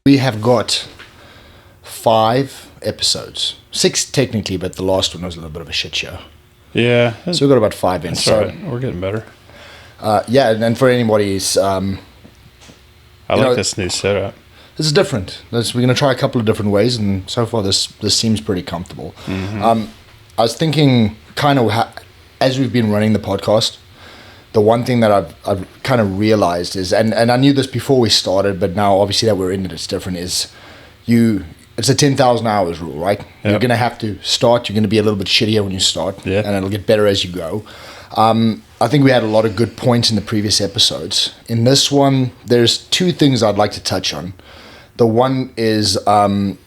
We have got 5 episodes. 6 technically, but the last one was a little bit of a shit show. Yeah. So we've got about 5 in. So right. We're getting better. Yeah, and for anybody's... I like this new setup. This is different. We're going to try a couple of different ways, and so far this seems pretty comfortable. I was thinking kind of as we've been running the podcast, the one thing that I've kind of realized is, and I knew this before we started, but now obviously that we're in it, it's different, is it's a 10,000 hours rule, right? Yep. You're going to have to start. You're going to be a little bit shittier when you start, and it'll get better as you go. I think we had a lot of good points in the previous episodes. In this one, there's 2 things I'd like to touch on. The one is, the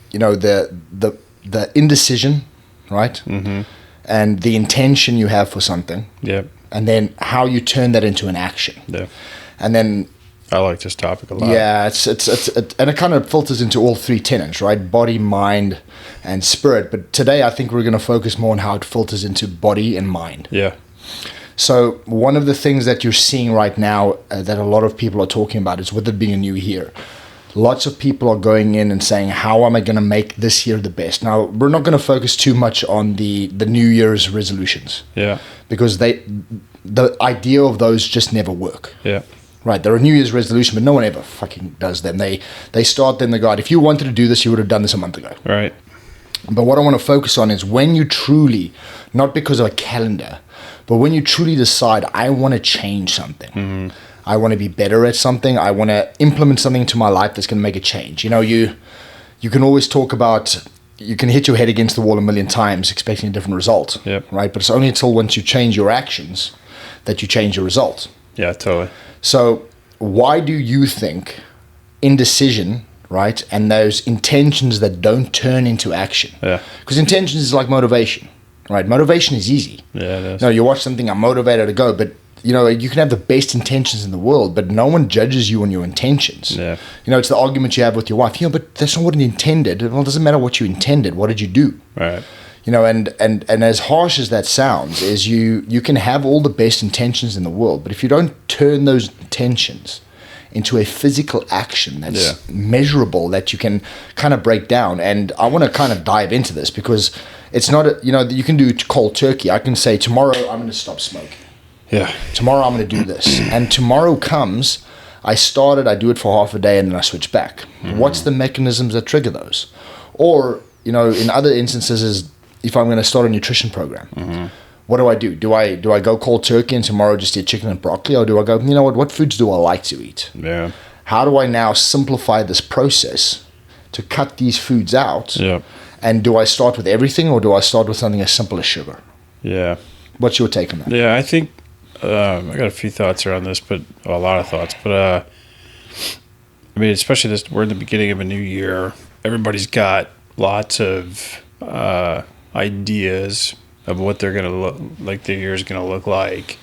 indecision, right? Mm-hmm. And the intention you have for something. Yep. And then how you turn that into an action. Yeah. And then... I like this topic a lot. Yeah, and it kind of filters into all 3 tenets, right? Body, mind, and spirit. But today I think we're going to focus more on how it filters into body and mind. Yeah. So one of the things that you're seeing right now that a lot of people are talking about is with it being a new year. Lots of people are going in and saying, how am I going to make this year the best? Now, we're not going to focus too much on the New Year's resolutions. Yeah. Because the idea of those just never work. Yeah. Right, they're a New Year's resolution, but no one ever fucking does them. They start them, they go, if you wanted to do this, you would have done this a month ago. Right. But what I want to focus on is when you truly, not because of a calendar, but when you truly decide, I want to change something. Mm-hmm. I want to be better at something. I want to implement something into my life that's going to make a change. You know, you can always talk about, you can hit your head against the wall a million times expecting a different result. Yep. Right? But it's only until once you change your actions that you change your result. Yeah, totally. So why do you think indecision, right, and those intentions that don't turn into action? Yeah. Because intentions is like motivation, right? Motivation is easy. Yeah, it is. No, you watch something, I'm motivated to go, but you can have the best intentions in the world, but no one judges you on your intentions. Yeah. It's the argument you have with your wife. But that's not what you intended. Well, it doesn't matter what you intended. What did you do? Right. And as harsh as that sounds, is you can have all the best intentions in the world, but if you don't turn those intentions into a physical action that's measurable, that you can kind of break down. And I want to kind of dive into this because it's not, you can do cold turkey. I can say, tomorrow I'm going to stop smoking. Yeah. Tomorrow I'm going to do this. And tomorrow comes, I do it for half a day and then I switch back. Mm-hmm. What's the mechanisms that trigger those? Or, in other instances is if I'm going to start a nutrition program, what do I do? Do I go cold turkey and tomorrow just eat chicken and broccoli? Or do I go, what foods do I like to eat? Yeah. How do I now simplify this process to cut these foods out? Yeah. And do I start with everything or do I start with something as simple as sugar? Yeah. What's your take on that? Yeah, I think I got a few thoughts around this, but a lot of thoughts. But especially we're in the beginning of a new year. Everybody's got lots of ideas of what they're gonna look like. The year's gonna look like.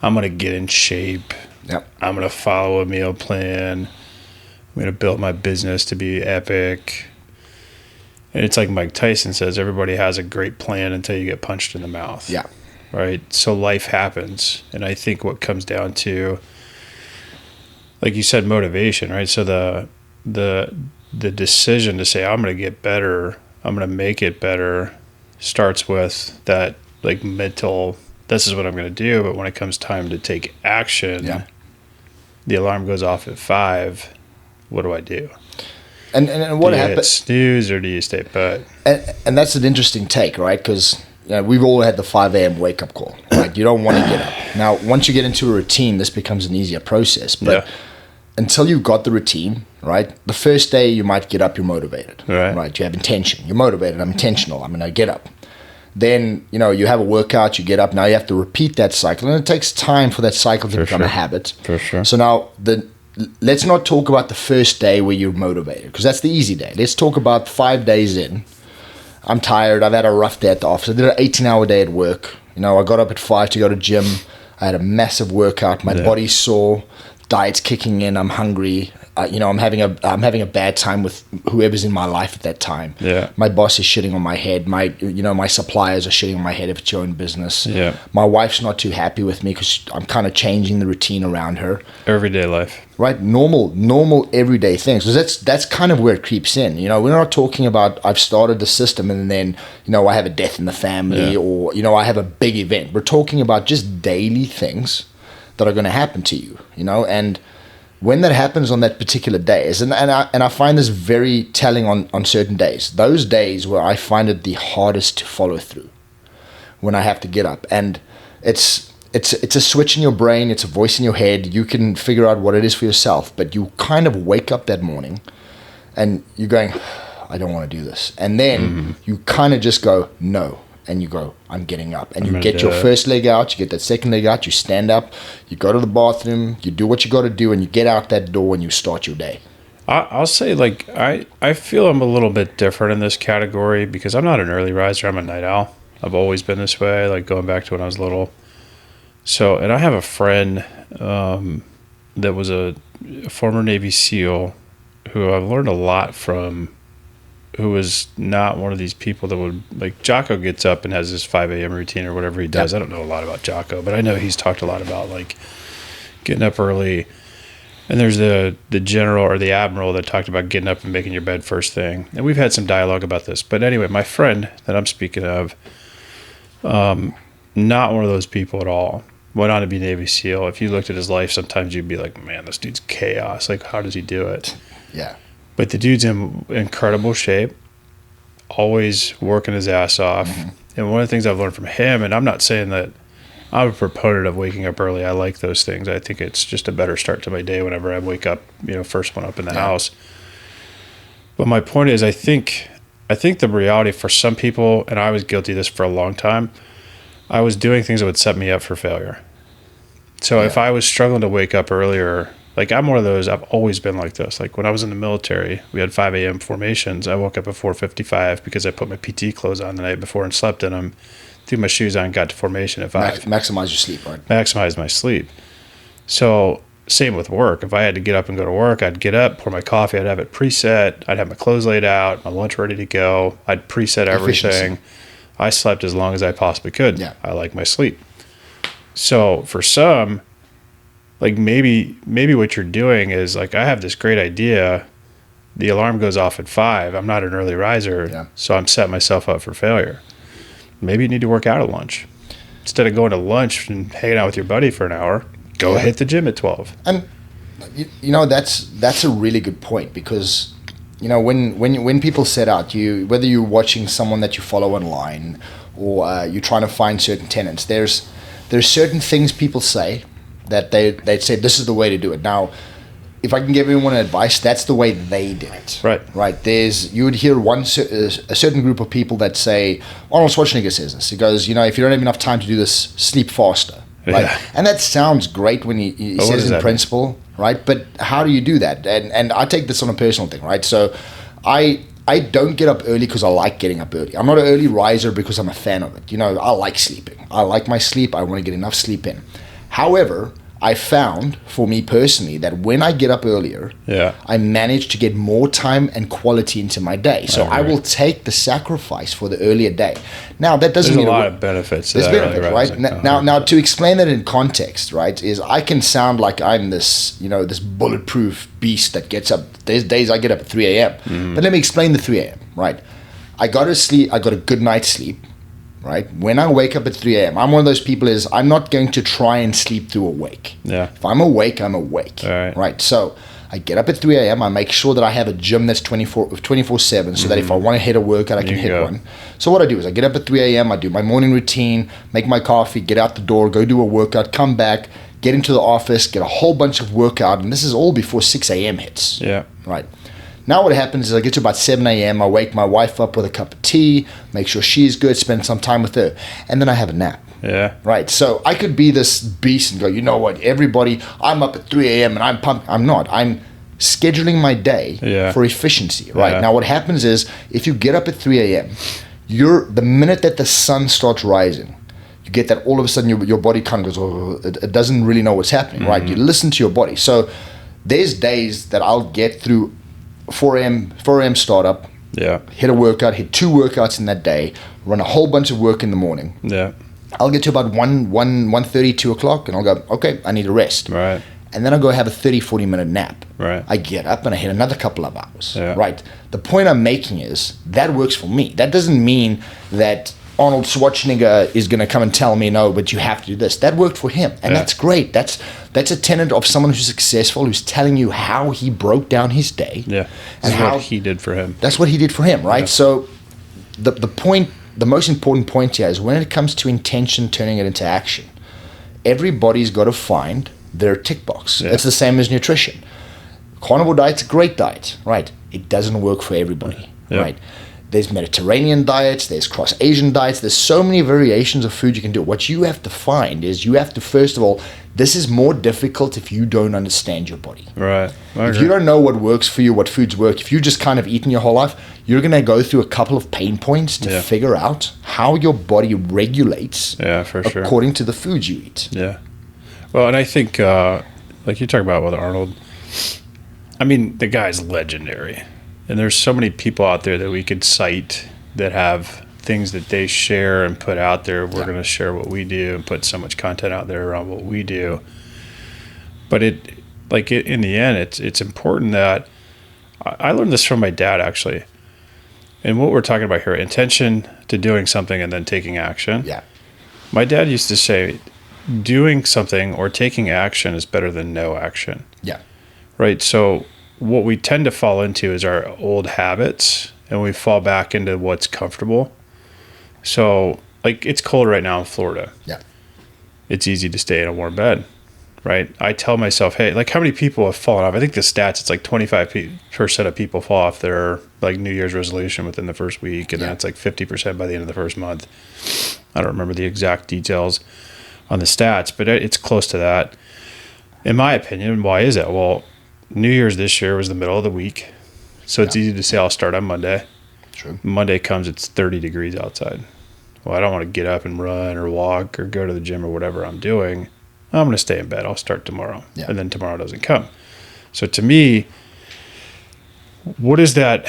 I'm gonna get in shape. Yep. I'm gonna follow a meal plan. I'm gonna build my business to be epic. And it's like Mike Tyson says, everybody has a great plan until you get punched in the mouth. Yeah. Right? So life happens. And I think what comes down to, like you said, motivation, right? So the decision to say, I'm going to get better, I'm going to make it better, starts with that like mental, this is what I'm going to do. But when it comes time to take action, the alarm goes off at 5. What do I do? And what happens? Snooze or do you stay put? And that's an interesting take, right? Because we've all had the 5 a.m. wake up call, right? You don't want to get up. Now, once you get into a routine, this becomes an easier process. But until you've got the routine, right? The first day you might get up, you're motivated, right? You have intention. You're motivated. I'm intentional. I'm going to get up. Then, you have a workout, you get up. Now you have to repeat that cycle. And it takes time for that cycle to become a habit. For sure. So now let's not talk about the first day where you're motivated, because that's the easy day. Let's talk about 5 days in. I'm tired. I've had a rough day at the office. I did an 18-hour day at work. I got up at 5 to go to gym. I had a massive workout. My body's sore. Diet's kicking in. I'm hungry. I'm having a bad time with whoever's in my life at that time. Yeah. My boss is shitting on my head. My suppliers are shitting on my head if it's your own business. Yeah. My wife's not too happy with me because I'm kind of changing the routine around her. Everyday life. Right, normal everyday things. Because that's kind of where it creeps in. We're not talking about I've started the system and then I have a death in the family or I have a big event. We're talking about just daily things that are going to happen to you. And when that happens on that particular days, and I find this very telling on certain days. Those days where I find it the hardest to follow through, when I have to get up, and it's a switch in your brain, it's a voice in your head. You can figure out what it is for yourself, but you kind of wake up that morning, and you're going, I don't want to do this, and then you kind of just go no. And you go, I'm getting up. And you get your first leg out, you get that second leg out, you stand up, you go to the bathroom, you do what you got to do, and you get out that door and you start your day. I'll say, like, I feel I'm a little bit different in this category because I'm not an early riser. I'm a night owl. I've always been this way, like going back to when I was little. So, and I have a friend that was a former Navy SEAL who I've learned a lot from, who was not one of these people that would, like, Jocko gets up and has his 5 a.m. routine or whatever he does. Yep. I don't know a lot about Jocko, but I know he's talked a lot about, like, getting up early. And there's the general or the admiral that talked about getting up and making your bed first thing. And we've had some dialogue about this. But anyway, my friend that I'm speaking of, not one of those people at all. Went on to be Navy SEAL. If you looked at his life, sometimes you'd be like, man, this dude's chaos. Like, how does he do it? Yeah. But the dude's in incredible shape, always working his ass off. Mm-hmm. And one of the things I've learned from him, and I'm not saying that I'm a proponent of waking up early. I like those things. I think it's just a better start to my day whenever I wake up, first one up in the house. But my point is, I think the reality for some people, and I was guilty of this for a long time, I was doing things that would set me up for failure. So if I was struggling to wake up earlier, like, I'm one of those, I've always been like this. Like, when I was in the military, we had 5 a.m. formations. I woke up at 4:55 because I put my PT clothes on the night before and slept in them, threw my shoes on, got to formation at 5. Maximize your sleep, right? Maximize my sleep. So, same with work. If I had to get up and go to work, I'd get up, pour my coffee, I'd have it preset, I'd have my clothes laid out, my lunch ready to go, I'd preset everything. Efficiency. I slept as long as I possibly could. Yeah. I like my sleep. So, for some, like, maybe what you're doing is, like, I have this great idea. The alarm goes off at 5. I'm not an early riser, so I'm setting myself up for failure. Maybe you need to work out at lunch. Instead of going to lunch and hanging out with your buddy for an hour, go hit the gym at 12. And, that's a really good point because, when people set out, whether you're watching someone that you follow online or you're trying to find certain tenets, there's certain things people say that they'd say, this is the way to do it. Now, if I can give anyone advice, that's the way they did it. Right. You would hear a certain group of people that say, Arnold Schwarzenegger says this. He goes, if you don't have enough time to do this, sleep faster. Right. Yeah. And that sounds great when he says in principle, right? But how do you do that? And I take this on a personal thing, right? So I don't get up early because I like getting up early. I'm not an early riser because I'm a fan of it. I like sleeping. I like my sleep. I want to get enough sleep in. However, I found, for me personally, that when I get up earlier, I manage to get more time and quality into my day. So I will take the sacrifice for the earlier day. Now, that doesn't mean... There's a lot of benefits. There's benefits, right? Now, to explain that in context, right, is I can sound like I'm this, this bulletproof beast that gets up. There's days I get up at 3 a.m. Mm-hmm. But let me explain the 3 a.m., right? I got a good night's sleep. Right? When I wake up at 3 a.m., I'm one of those people I'm not going to try and sleep through awake. Yeah. If I'm awake, I'm awake. All right? So I get up at 3 a.m. I make sure that I have a gym that's 24/7 so that if I want to hit a workout, I can hit one. So what I do is I get up at 3 a.m., I do my morning routine, make my coffee, get out the door, go do a workout, come back, get into the office, get a whole bunch of workout, and this is all before 6 a.m. hits. Yeah. Right. Now what happens is I get to about 7 a.m., I wake my wife up with a cup of tea, make sure she's good, spend some time with her, and then I have a nap. Yeah. Right. So I could be this beast and go, you know what, everybody, I'm up at 3 a.m. and I'm pumped. I'm not. I'm scheduling my day for efficiency. Right. Yeah. Now what happens is if you get up at 3 a.m., the minute that the sun starts rising, you get that all of a sudden your body kind of goes, oh, it doesn't really know what's happening. Mm-hmm. Right. You listen to your body. So there's days that I'll get through 4 a.m. startup, hit a workout, hit 2 workouts in that day, run a whole bunch of work in the morning. Yeah. I'll get to about 1:30, 2 o'clock, and I'll go, okay, I need a rest. Right. And then I'll go have a 30, 40-minute nap. Right. I get up and I hit another couple of hours. Yeah. Right. The point I'm making is that works for me. That doesn't mean that Arnold Schwarzenegger is going to come and tell me, no, but you have to do this. That worked for him. And that's great. That's a tenet of someone who's successful, who's telling you how he broke down his day. Yeah. And how he did for him. That's what he did for him, right? Yeah. So the most important point here is when it comes to intention, turning it into action, everybody's got to find their tick box. Yeah. It's the same as nutrition. Carnivore diet's a great diet, right? It doesn't work for everybody, right? There's Mediterranean diets, there's cross-Asian diets, there's so many variations of food you can do. What you have to find is you have to, first of all, this is more difficult if you don't understand your body. Right. If you don't know what works for you, what foods work, if you just kind of eaten your whole life, you're going to go through a couple of pain points to figure out how your body regulates according to the foods you eat. Yeah. Well, and I think, like you talk about with Arnold, I mean, the guy's legendary. And there's so many people out there that we could cite that have things that they share and put out there. We're going to share what we do and put so much content out there around what we do. But in the end, it's important that I learned this from my dad, actually. And what we're talking about here, intention to doing something and then taking action. Yeah. My dad used to say, doing something or taking action is better than no action. Yeah. Right. So what we tend to fall into is our old habits, and we fall back into what's comfortable. So, like, it's cold right now in Florida. Yeah. It's easy to stay in a warm bed, right? I tell myself, hey, like, how many people have fallen off? I think the stats, it's like 25% of people fall off their, like, New Year's resolution within the first week, and then it's like 50% by the end of the first month. I don't remember the exact details on the stats, but it's close to that. In my opinion, why is that? Well, New Year's this year was the middle of the week, so it's easy to say I'll start on Monday. True. Monday comes, it's 30 degrees outside. Well, I don't want to get up and run or walk or go to the gym or whatever I'm doing. I'm going to stay in bed. I'll start tomorrow. Yeah. And then tomorrow doesn't come. So to me, what is that?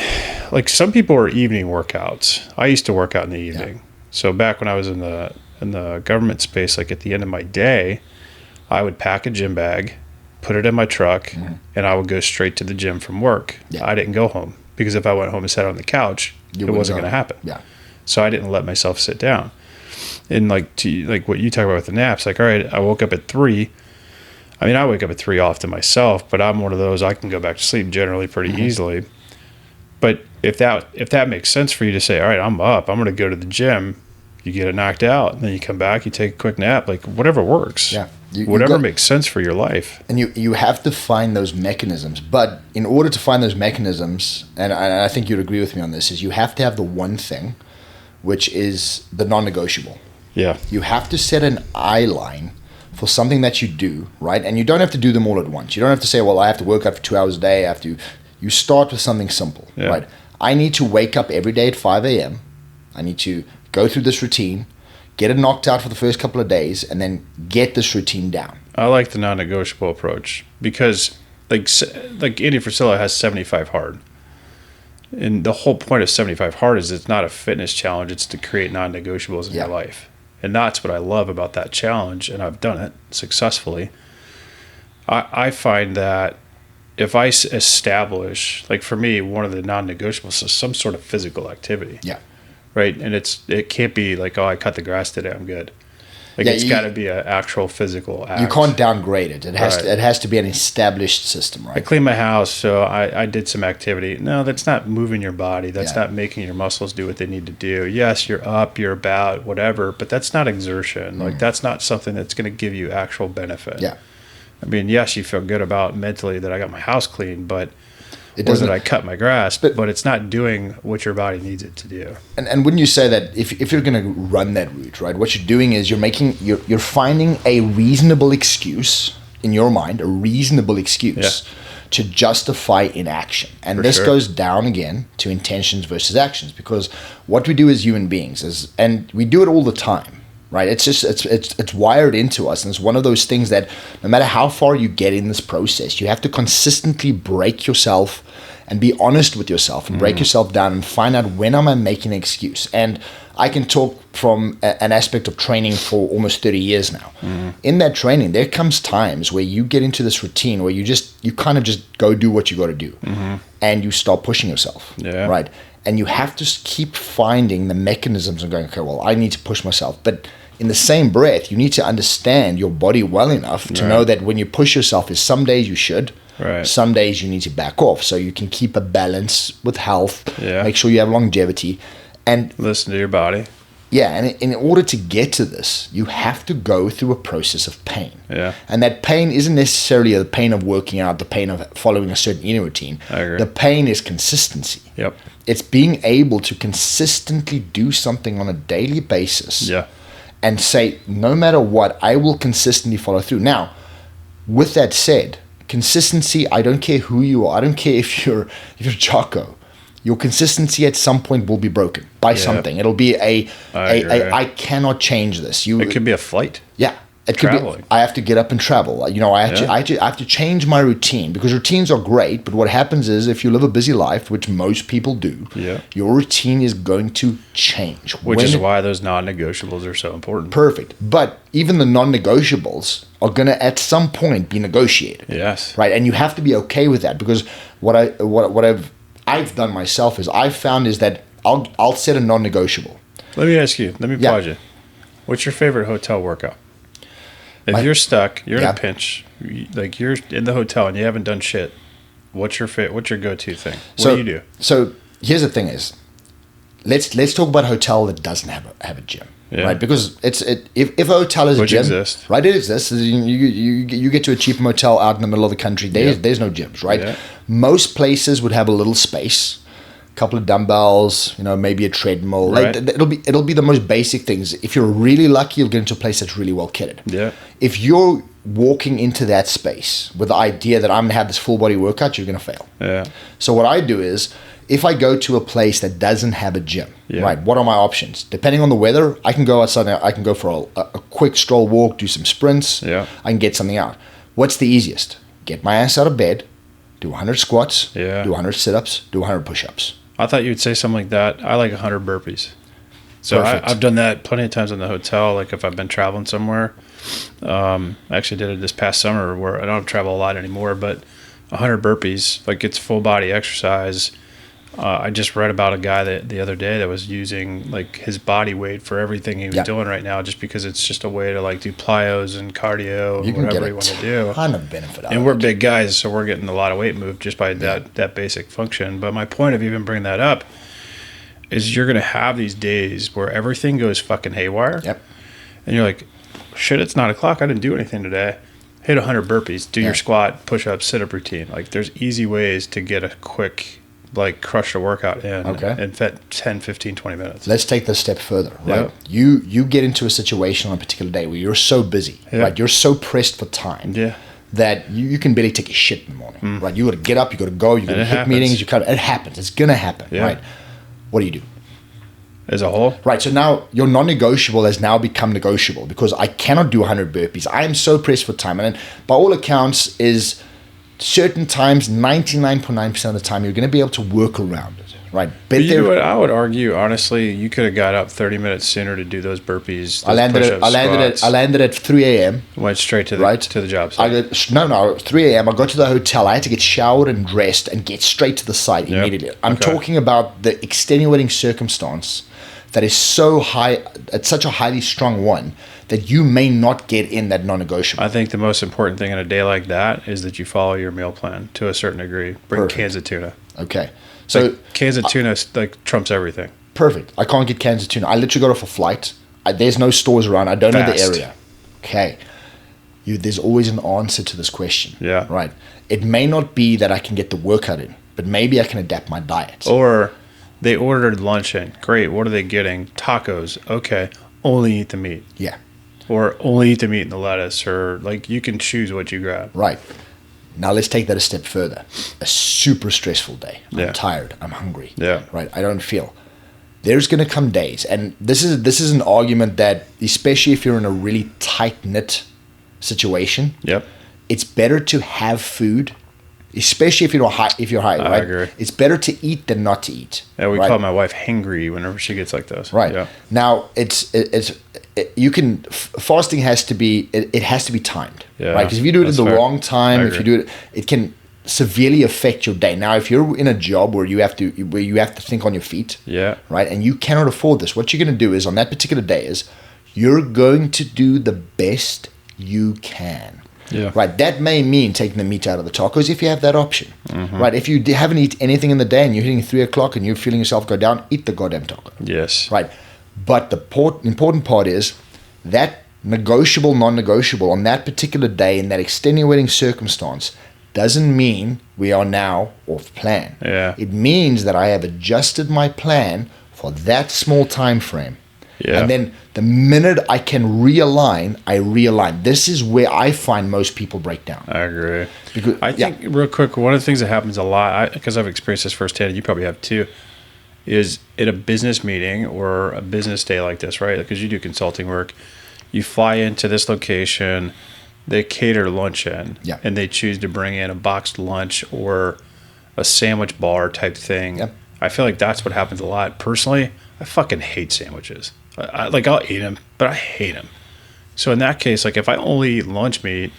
Like, some people are evening workouts. I used to work out in the evening. Yeah. So back when I was in the government space, like at the end of my day, I would pack a gym bag, put it in my truck, and I would go straight to the gym from work. Yeah. I didn't go home because if I went home and sat on the couch, it wasn't going to happen. Yeah. So I didn't let myself sit down. And like what you talk about with the naps, like, all right, I woke up at 3. I mean, I wake up at 3 often myself, but I'm one of those, I can go back to sleep generally pretty easily. But if that makes sense for you to say, all right, I'm up, I'm going to go to the gym, you get it knocked out, and then you come back, you take a quick nap, like whatever works. Yeah. Whatever makes sense for your life. And you have to find those mechanisms. But in order to find those mechanisms, and I think you'd agree with me on this, is you have to have the one thing, which is the non-negotiable. Yeah. You have to set an eye line for something that you do, right? And you don't have to do them all at once. You don't have to say, well, I have to work out for 2 hours a day. You start with something simple, right? I need to wake up every day at 5 a.m. I need to go through this routine, get it knocked out for the first couple of days, and then get this routine down. I like the non-negotiable approach because like Andy Frisella has 75 hard. And the whole point of 75 hard is it's not a fitness challenge. It's to create non-negotiables in your life. And that's what I love about that challenge. And I've done it successfully. I find that if I establish, like for me, one of the non-negotiables is some sort of physical activity. Yeah. Right. And it can't be like, oh, I cut the grass today, I'm good. Like it's got to be an actual physical act. You can't downgrade it. It has to be an established system, right? I cleaned my house, so I did some activity. No, that's not moving your body. That's not making your muscles do what they need to do. Yes, you're up, you're about, whatever, but that's not exertion. Like that's not something that's going to give you actual benefit. Yeah. I mean, yes, you feel good about mentally that I got my house clean, but or that I cut my grass, but it's not doing what your body needs it to do. And wouldn't you say that if you're going to run that route, right, what you're doing is you're finding a reasonable excuse in your mind, a reasonable excuse to justify inaction. And this goes down again to intentions versus actions, because what we do as human beings is, and we do it all the time, right? It's just it's wired into us, and it's one of those things that no matter how far you get in this process, you have to consistently break yourself and be honest with yourself and break yourself down and find out, when am I making an excuse? And I can talk from an aspect of training for almost 30 years now. In that training, there comes times where you get into this routine where you kind of just go do what you got to do, and you start pushing yourself, right? And you have to keep finding the mechanisms and going, okay, well, I need to push myself. But in the same breath, you need to understand your body well enough to know that when you push yourself, is some days you should, some days you need to back off, so you can keep a balance with health, make sure you have longevity, and listen to your body. Yeah, and in order to get to this, you have to go through a process of pain. Yeah. And that pain isn't necessarily the pain of working out, the pain of following a certain eating routine. I agree. The pain is consistency. Yep. It's being able to consistently do something on a daily basis. Yeah. And say, no matter what, I will consistently follow through. Now, with that said, consistency, I don't care who you are. I don't care if you're Jocko. Your consistency at some point will be broken by something. It'll be I cannot change this. It could be a flight. Yeah. It could Traveling. be, I have to get up and travel. I have to change my routine, because routines are great, but what happens is, if you live a busy life, which most people do, your routine is going to change. Which is why those non-negotiables are so important. Perfect. But even the non-negotiables are going to at some point be negotiated. Yes. Right? And you have to be okay with that, because what I've done myself is, I've found is that I'll set a non-negotiable. Let me ask you. Let me pause you. What's your favorite hotel workout? If you're stuck, you're in a pinch, like you're in the hotel and you haven't done shit, what's your go-to thing? What do you do? So here's the thing is, let's talk about a hotel that doesn't have a gym, right? Because if a hotel is a gym, exists. right? It exists. You get to a cheap motel out in the middle of the country. There's no gyms, right? Yeah. Most places would have a little space, a couple of dumbbells, maybe a treadmill. Right. Like it'll be the most basic things. If you're really lucky, you'll get into a place that's really well kitted. Yeah. If you're walking into that space with the idea that I'm gonna have this full body workout, you're gonna fail. Yeah. So what I do is, if I go to a place that doesn't have a gym, right, what are my options? Depending on the weather, I can go outside. I can go for a quick stroll walk, do some sprints. Yeah. I can get something out. What's the easiest? Get my ass out of bed, do 100 squats, do 100 sit-ups, do 100 push-ups. I thought you'd say something like that. I like 100 burpees. So I've done that plenty of times in the hotel. Like if I've been traveling somewhere, I actually did it this past summer, where I don't travel a lot anymore, but 100 burpees, like it's full body exercise. I just read about a guy the other day that was using like his body weight for everything he was doing right now, just because it's just a way to like do plyos and cardio, you can whatever get you want to do. Ton of benefit out and of we're it. big guys, so we're getting a lot of weight moved just by that basic function. But my point of even bringing that up is, you're going to have these days where everything goes fucking haywire. Yep. And you're like, shit, it's 9 o'clock. I didn't do anything today. Hit 100 burpees, do your squat, push-up, sit-up routine. Like there's easy ways to get a quick, like crush a workout in 10, 15, 20 minutes. Let's take this a step further, right? You get into a situation on a particular day where you're so busy, right? You're so pressed for time that you can barely take a shit in the morning, right? You got to get up, you got to go, you got to hit meetings. It happens. It's gonna happen, right? What do you do? As a whole? Right, so now your non-negotiable has now become negotiable, because I cannot do 100 burpees. I am so pressed for time. And by all accounts is, certain times, 99.9% of the time, you're going to be able to work around it, right? But I would argue, honestly, you could have got up 30 minutes sooner to do those burpees. I landed at 3 a.m. Went straight to the job site. No, 3 a.m. I got to the hotel. I had to get showered and dressed and get straight to the site immediately. I'm talking about the extenuating circumstance that is so high, it's such a highly strong one, that you may not get in that non-negotiable. I think the most important thing in a day like that is that you follow your meal plan to a certain degree. Bring cans of tuna. Okay. So like, cans of tuna like trumps everything. Perfect. I can't get cans of tuna. I literally got off a flight. There's no stores around. I don't know the area. Okay. There's always an answer to this question. Yeah. Right. It may not be that I can get the workout in, but maybe I can adapt my diet. Or they ordered lunch in. Great. What are they getting? Tacos. Okay. Only eat the meat. Yeah. Or only eat the meat and the lettuce. Or like you can choose what you grab. Right. Now let's take that a step further. A super stressful day. I'm tired. I'm hungry. Yeah. Right. I don't feel. there's going to come days, and this is an argument that, especially if you're in a really tight-knit situation, it's better to have food, especially if you're high, right? I agree. It's better to eat than not to eat. Yeah, we call my wife hangry whenever she gets like this. Right. Yeah. Now, fasting has to be, it has to be timed. Yeah, right? Because if you do it at the wrong time, if you do it can severely affect your day. Now, if you're in a job where you have to think on your feet, right, and you cannot afford this, what you're going to do is on that particular day is you're going to do the best you can. Yeah. Right. That may mean taking the meat out of the tacos if you have that option. Right. If you haven't eaten anything in the day and you're hitting 3 o'clock and you're feeling yourself go down, eat the goddamn taco. Yes. Right. But the important part is that negotiable, non-negotiable on that particular day in that extenuating circumstance doesn't mean we are now off plan. Yeah. It means that I have adjusted my plan for that small time frame. Yeah. And then the minute I can realign, I realign. This is where I find most people break down. I agree. Because I think, real quick, one of the things that happens a lot, because I've experienced this firsthand, and you probably have too, is at a business meeting or a business day like this, right? Because you do consulting work. You fly into this location, they cater lunch in, and they choose to bring in a boxed lunch or a sandwich bar type thing. Yep. I feel like that's what happens a lot. Personally, I fucking hate sandwiches. I'll eat them, but I hate them. So in that case, like if I only eat lunch meat,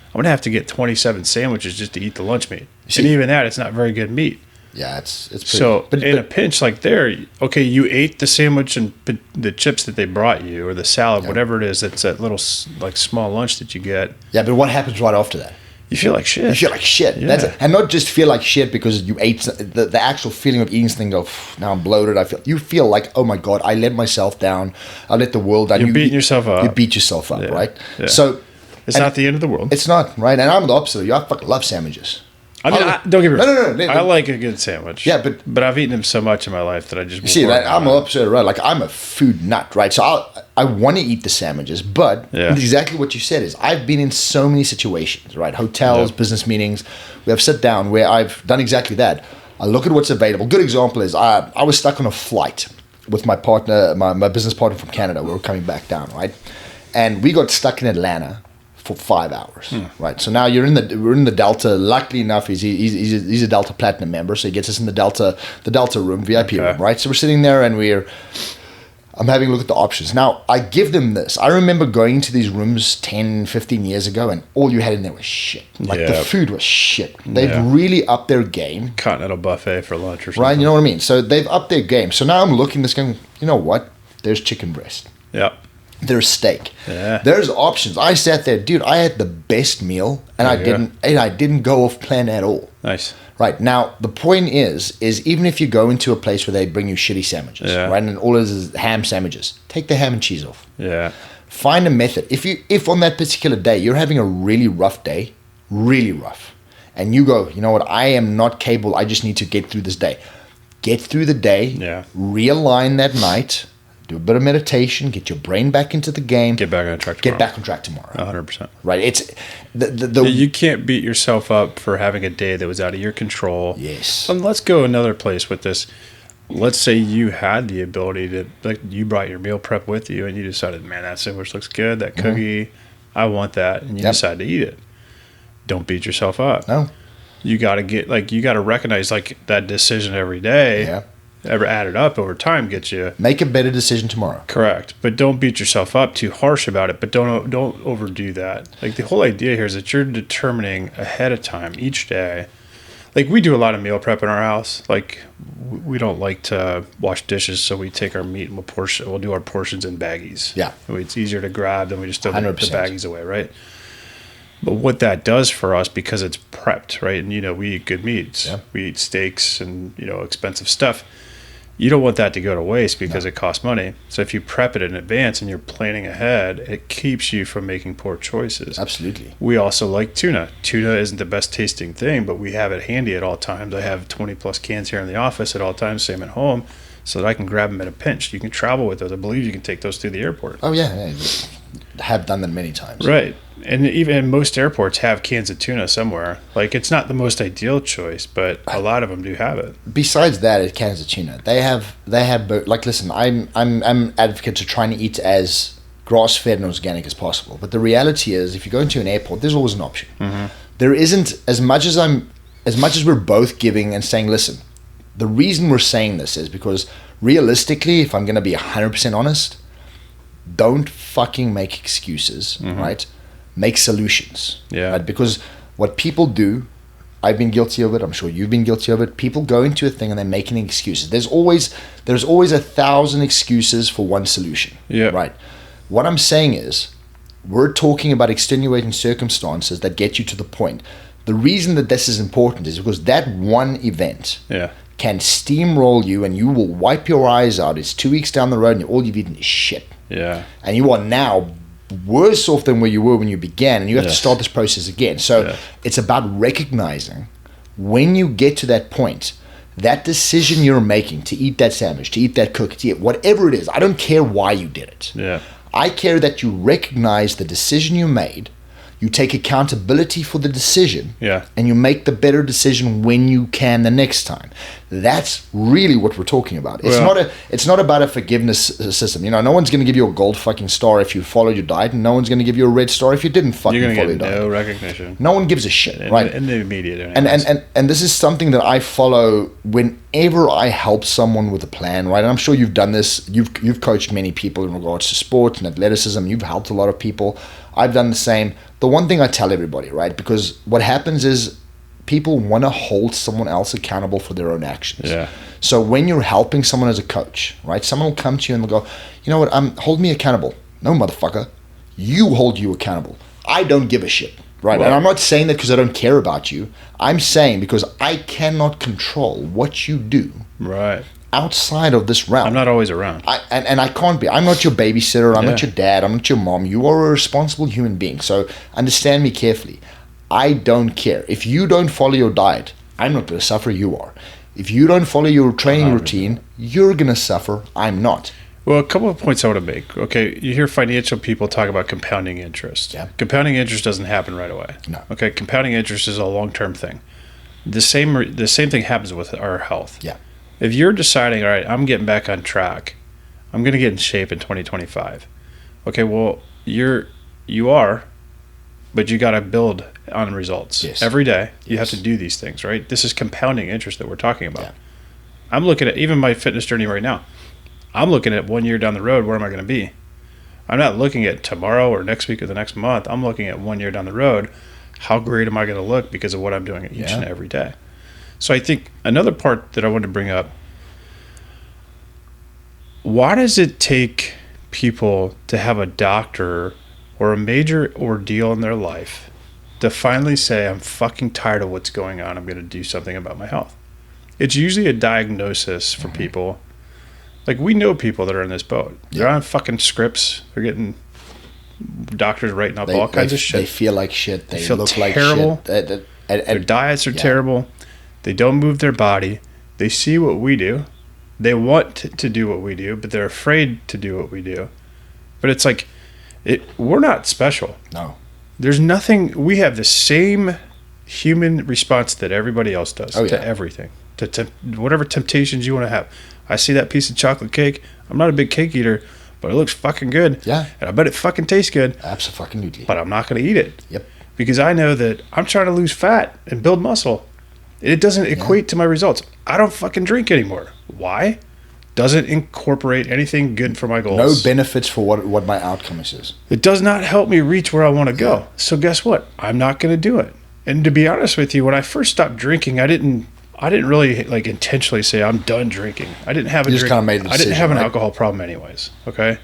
I'm going to have to get 27 sandwiches just to eat the lunch meat. And even that, it's not very good meat. Yeah, it's pretty. So in a pinch like there, okay, you ate the sandwich and the chips that they brought you or the salad, whatever it is, that's that little like small lunch that you get. Yeah, but what happens right after that? You feel like shit. You feel like shit. Yeah. And not just feel like shit because you ate the actual feeling of eating something. Go, now I'm bloated. You feel like, oh my god, I let myself down. I let the world down. You're beating yourself up. You beat yourself up, right? Yeah. So it's not the end of the world. It's not, right? And I'm the opposite of you. I fucking love sandwiches. I mean, don't get me wrong. No. I like a good sandwich. Yeah, but I've eaten them so much in my life that I just I'm the opposite, right? Like I'm a food nut, right? So I want to eat the sandwiches, but exactly what you said is I've been in so many situations, right? Hotels, business meetings. We have sit down where I've done exactly that. I look at what's available. Good example is I was stuck on a flight with my partner, my business partner from Canada. We were coming back down, right? And we got stuck in Atlanta for 5 hours, right? So now we're in the Delta. Luckily enough, he's a Delta Platinum member, so he gets us in the Delta room, VIP room, right? So we're sitting there and I'm having a look at the options. Now, I give them this. I remember going to these rooms 10, 15 years ago, and all you had in there was shit. Like the food was shit. They've really upped their game. Continental buffet for lunch or something. Right, you know what I mean? So they've upped their game. So now I'm looking this going, you know what? There's chicken breast. Yeah. There's steak. Yeah. There's options. I sat there, dude. I had the best meal, and I didn't go off plan at all. Nice. Right now, the point is even if you go into a place where they bring you shitty sandwiches, right, and all it is ham sandwiches, take the ham and cheese off. Yeah. Find a method. If on that particular day you're having a really rough day, really rough, and you go, you know what, I am not capable. I just need to get through this day. Get through the day. Yeah. Realign that night. Do a bit of meditation, get your brain back into the game. Get back on track tomorrow. 100%. Right. It's the you can't beat yourself up for having a day that was out of your control. Yes. And let's go another place with this. Let's say you had the ability to, like, you brought your meal prep with you and you decided, man, that sandwich looks good, that cookie, I want that, and you decide to eat it. Don't beat yourself up. No. You got to recognize that decision every day. Yeah. Ever added up over time gets you. Make a better decision tomorrow. Correct. But don't beat yourself up too harsh about it, but don't overdo that. Like, the whole idea here is that you're determining ahead of time each day. Like, we do a lot of meal prep in our house. Like, we don't like to wash dishes, so we take our meat and we'll do our portions in baggies. Yeah. It's easier to grab than we just throw the baggies away, right? But what that does for us, because it's prepped, right? And, we eat good meats. Yeah. We eat steaks and, expensive stuff. You don't want that to go to waste because it costs money. So if you prep it in advance and you're planning ahead, it keeps you from making poor choices. Absolutely. We also like tuna. Tuna isn't the best tasting thing, but we have it handy at all times. I have 20 plus cans here in the office at all times, same at home, so that I can grab them at a pinch. You can travel with those. I believe you can take those through the airport. Oh, yeah. have done that many times. Right. And even most airports have cans of tuna somewhere. Like, it's not the most ideal choice, but a lot of them do have it. Besides that, at cans of tuna, they have like, listen, I'm advocate to trying to eat as grass-fed and organic as possible. But the reality is, if you go into an airport, there's always an option. Mm-hmm. There isn't, as much as we're both giving and saying, listen, the reason we're saying this is because realistically, if I'm going to be 100% honest, don't fucking make excuses, right? Make solutions. Yeah. Right? Because what people do, I've been guilty of it. I'm sure you've been guilty of it. People go into a thing and they're making excuses. There's always 1,000 excuses for one solution. Yeah. Right. What I'm saying is, we're talking about extenuating circumstances that get you to the point. The reason that this is important is because that one event can steamroll you and you will wipe your eyes out. It's 2 weeks down the road and all you've eaten is shit. Yeah. And you are now worse off than where you were when you began, and you have to start this process again. So it's about recognizing when you get to that point, that decision you're making to eat that sandwich, to eat that cookie, to eat whatever it is. I don't care why you did it. Yeah. I care that you recognize the decision you made, you take accountability for the decision, and you make the better decision when you can the next time. That's really what we're talking about. It's not about a forgiveness system. You know, no one's going to give you a gold fucking star if you followed your diet, and no one's going to give you a red star if you didn't fucking follow your diet. No recognition. No one gives a shit, right? In the immediate. Anyways. And this is something that I follow whenever I help someone with a plan, right? And I'm sure you've done this. You've coached many people in regards to sports and athleticism. You've helped a lot of people. I've done the same. The one thing I tell everybody, right? Because what happens is people want to hold someone else accountable for their own actions. Yeah. So when you're helping someone as a coach, right? Someone will come to you and they'll go, you know what? Hold me accountable. No, motherfucker. You hold you accountable. I don't give a shit. Right. Well, and I'm not saying that because I don't care about you. I'm saying because I cannot control what you do. Right. Outside of this realm. I'm not always around. And I can't be. I'm not your babysitter. I'm not your dad. I'm not your mom. You are a responsible human being. So understand me carefully. I don't care. If you don't follow your diet, I'm not going to suffer. You are. If you don't follow your training 100%. Routine, you're going to suffer. I'm not. Well, a couple of points I want to make. Okay, you hear financial people talk about compounding interest. Yeah. Compounding interest doesn't happen right away. No. Okay, compounding interest is a long-term thing. The same thing happens with our health. Yeah. If you're deciding, all right, I'm getting back on track, I'm going to get in shape in 2025. Okay, well, you are, but you got to build on results. Yes. Every day. You have to do these things, right? This is compounding interest that we're talking about. Yeah. I'm looking at even my fitness journey right now. I'm looking at 1 year down the road, where am I going to be? I'm not looking at tomorrow or next week or the next month. I'm looking at 1 year down the road. How great am I going to look because of what I'm doing each and every day? So I think another part that I wanted to bring up, why does it take people to have a doctor or a major ordeal in their life to finally say, I'm fucking tired of what's going on, I'm going to do something about my health? It's usually a diagnosis for people. Like, we know people that are in this boat. They're on fucking scripts. They're getting doctors writing up all kinds of shit. They feel like shit. They feel look terrible. Like shit. Their diets are terrible. They don't move their body. They see what we do. They want to do what we do, but they're afraid to do what we do. But it's like, we're not special. No. There's nothing. We have the same human response that everybody else does to everything, to whatever temptations you want to have. I see that piece of chocolate cake. I'm not a big cake eater, but it looks fucking good. Yeah. And I bet it fucking tastes good. Absolutely. But I'm not going to eat it. Yep. Because I know that I'm trying to lose fat and build muscle. It doesn't equate to my results. I don't fucking drink anymore. Why? Doesn't incorporate anything good for my goals. No benefits for what my outcome is. It does not help me reach where I want to go. So guess what? I'm not going to do it. And to be honest with you, when I first stopped drinking, I didn't really like intentionally say I'm done drinking. I didn't have a just kind of made the decision, I didn't have an alcohol problem anyways. Okay.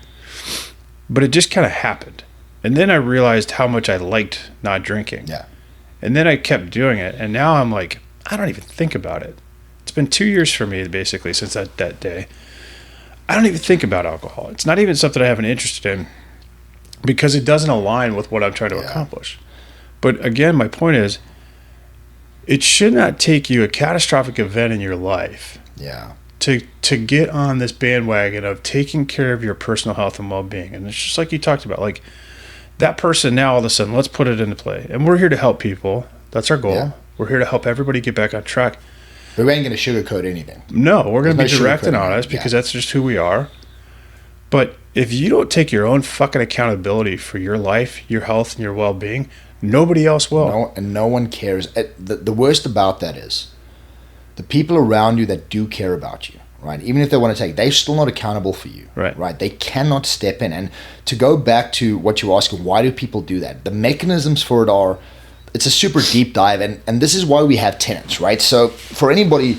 But it just kind of happened. And then I realized how much I liked not drinking. Yeah. And then I kept doing it. And now I'm like, I don't even think about it. It's been 2 years for me, basically, since that day. I don't even think about alcohol. It's not even something I have an interest in because it doesn't align with what I'm trying to accomplish. But again, my point is, it should not take you a catastrophic event in your life to get on this bandwagon of taking care of your personal health and well-being. And it's just like you talked about, like that person now all of a sudden, let's put it into play. And we're here to help people. That's our goal. Yeah. We're here to help everybody get back on track. But we ain't going to sugarcoat anything. No, we're going to be direct and honest because that's just who we are. But if you don't take your own fucking accountability for your life, your health, and your well-being, nobody else will. No one cares. The worst about that is the people around you that do care about you, right? Even if they want to take, they're still not accountable for you, right? They cannot step in. And to go back to what you're asking, why do people do that? The mechanisms for it are, it's a super deep dive, and this is why we have tenets, right? So for anybody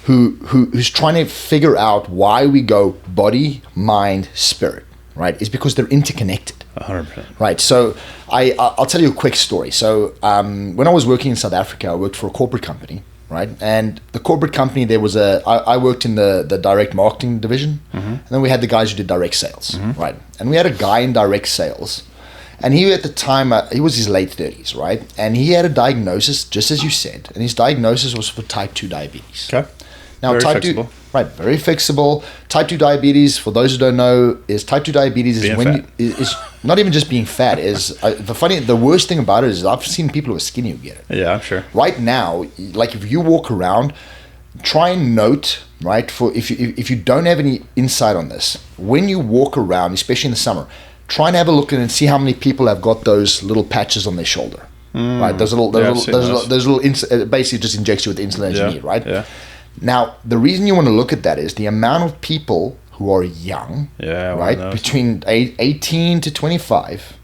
who's trying to figure out why we go body, mind, spirit, right, is because they're interconnected. 100%. Right. So I'll tell you a quick story. So when I was working in South Africa, I worked for a corporate company, right? And the corporate company, I worked in the direct marketing division, and then we had the guys who did direct sales, right? And we had a guy in direct sales, and he at the time, he was his late 30s, right? And he had a diagnosis, just as you said, and his diagnosis was for type 2 diabetes. Okay. Now, very type fixable. 2, right, very fixable. Type 2 diabetes, for those who don't know, is type 2 diabetes is is not even just being fat. Is the worst thing about it is I've seen people who are skinny who get it. Yeah, I'm sure. Right now, like if you walk around, try and note, right, for if you don't have any insight on this, when you walk around, especially in the summer, try and have a look at it and see how many people have got those little patches on their shoulder, right? Those little basically just injects you with insulin as you need, right? Yeah. Now, the reason you want to look at that is the amount of people who are young, right, between 18 to 25,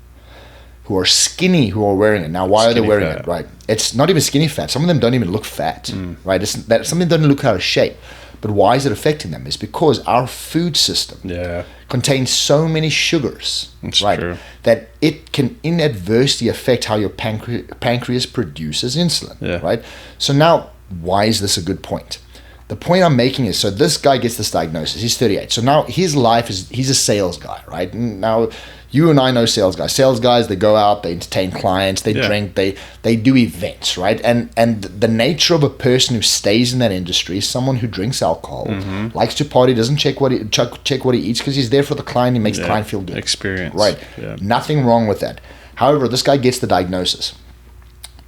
who are skinny, who are wearing it. Now, why are they wearing it, right? It's not even skinny fat. Some of them don't even look fat, right? Some of them don't look out of shape. But why is it affecting them? It's because our food system contains so many sugars, right, that it can inadvertently affect how your pancreas produces insulin, right? So now, why is this a good point? The point I'm making is, so this guy gets this diagnosis. He's 38. So now his life is, he's a sales guy, right? Now, you and I know sales guys. Sales guys, they go out, they entertain clients, they drink, they do events, right? And the nature of a person who stays in that industry is someone who drinks alcohol, likes to party, doesn't check what he eats because he's there for the client. He makes the client feel good. Experience. Right. Yeah. Nothing wrong with that. However, this guy gets the diagnosis.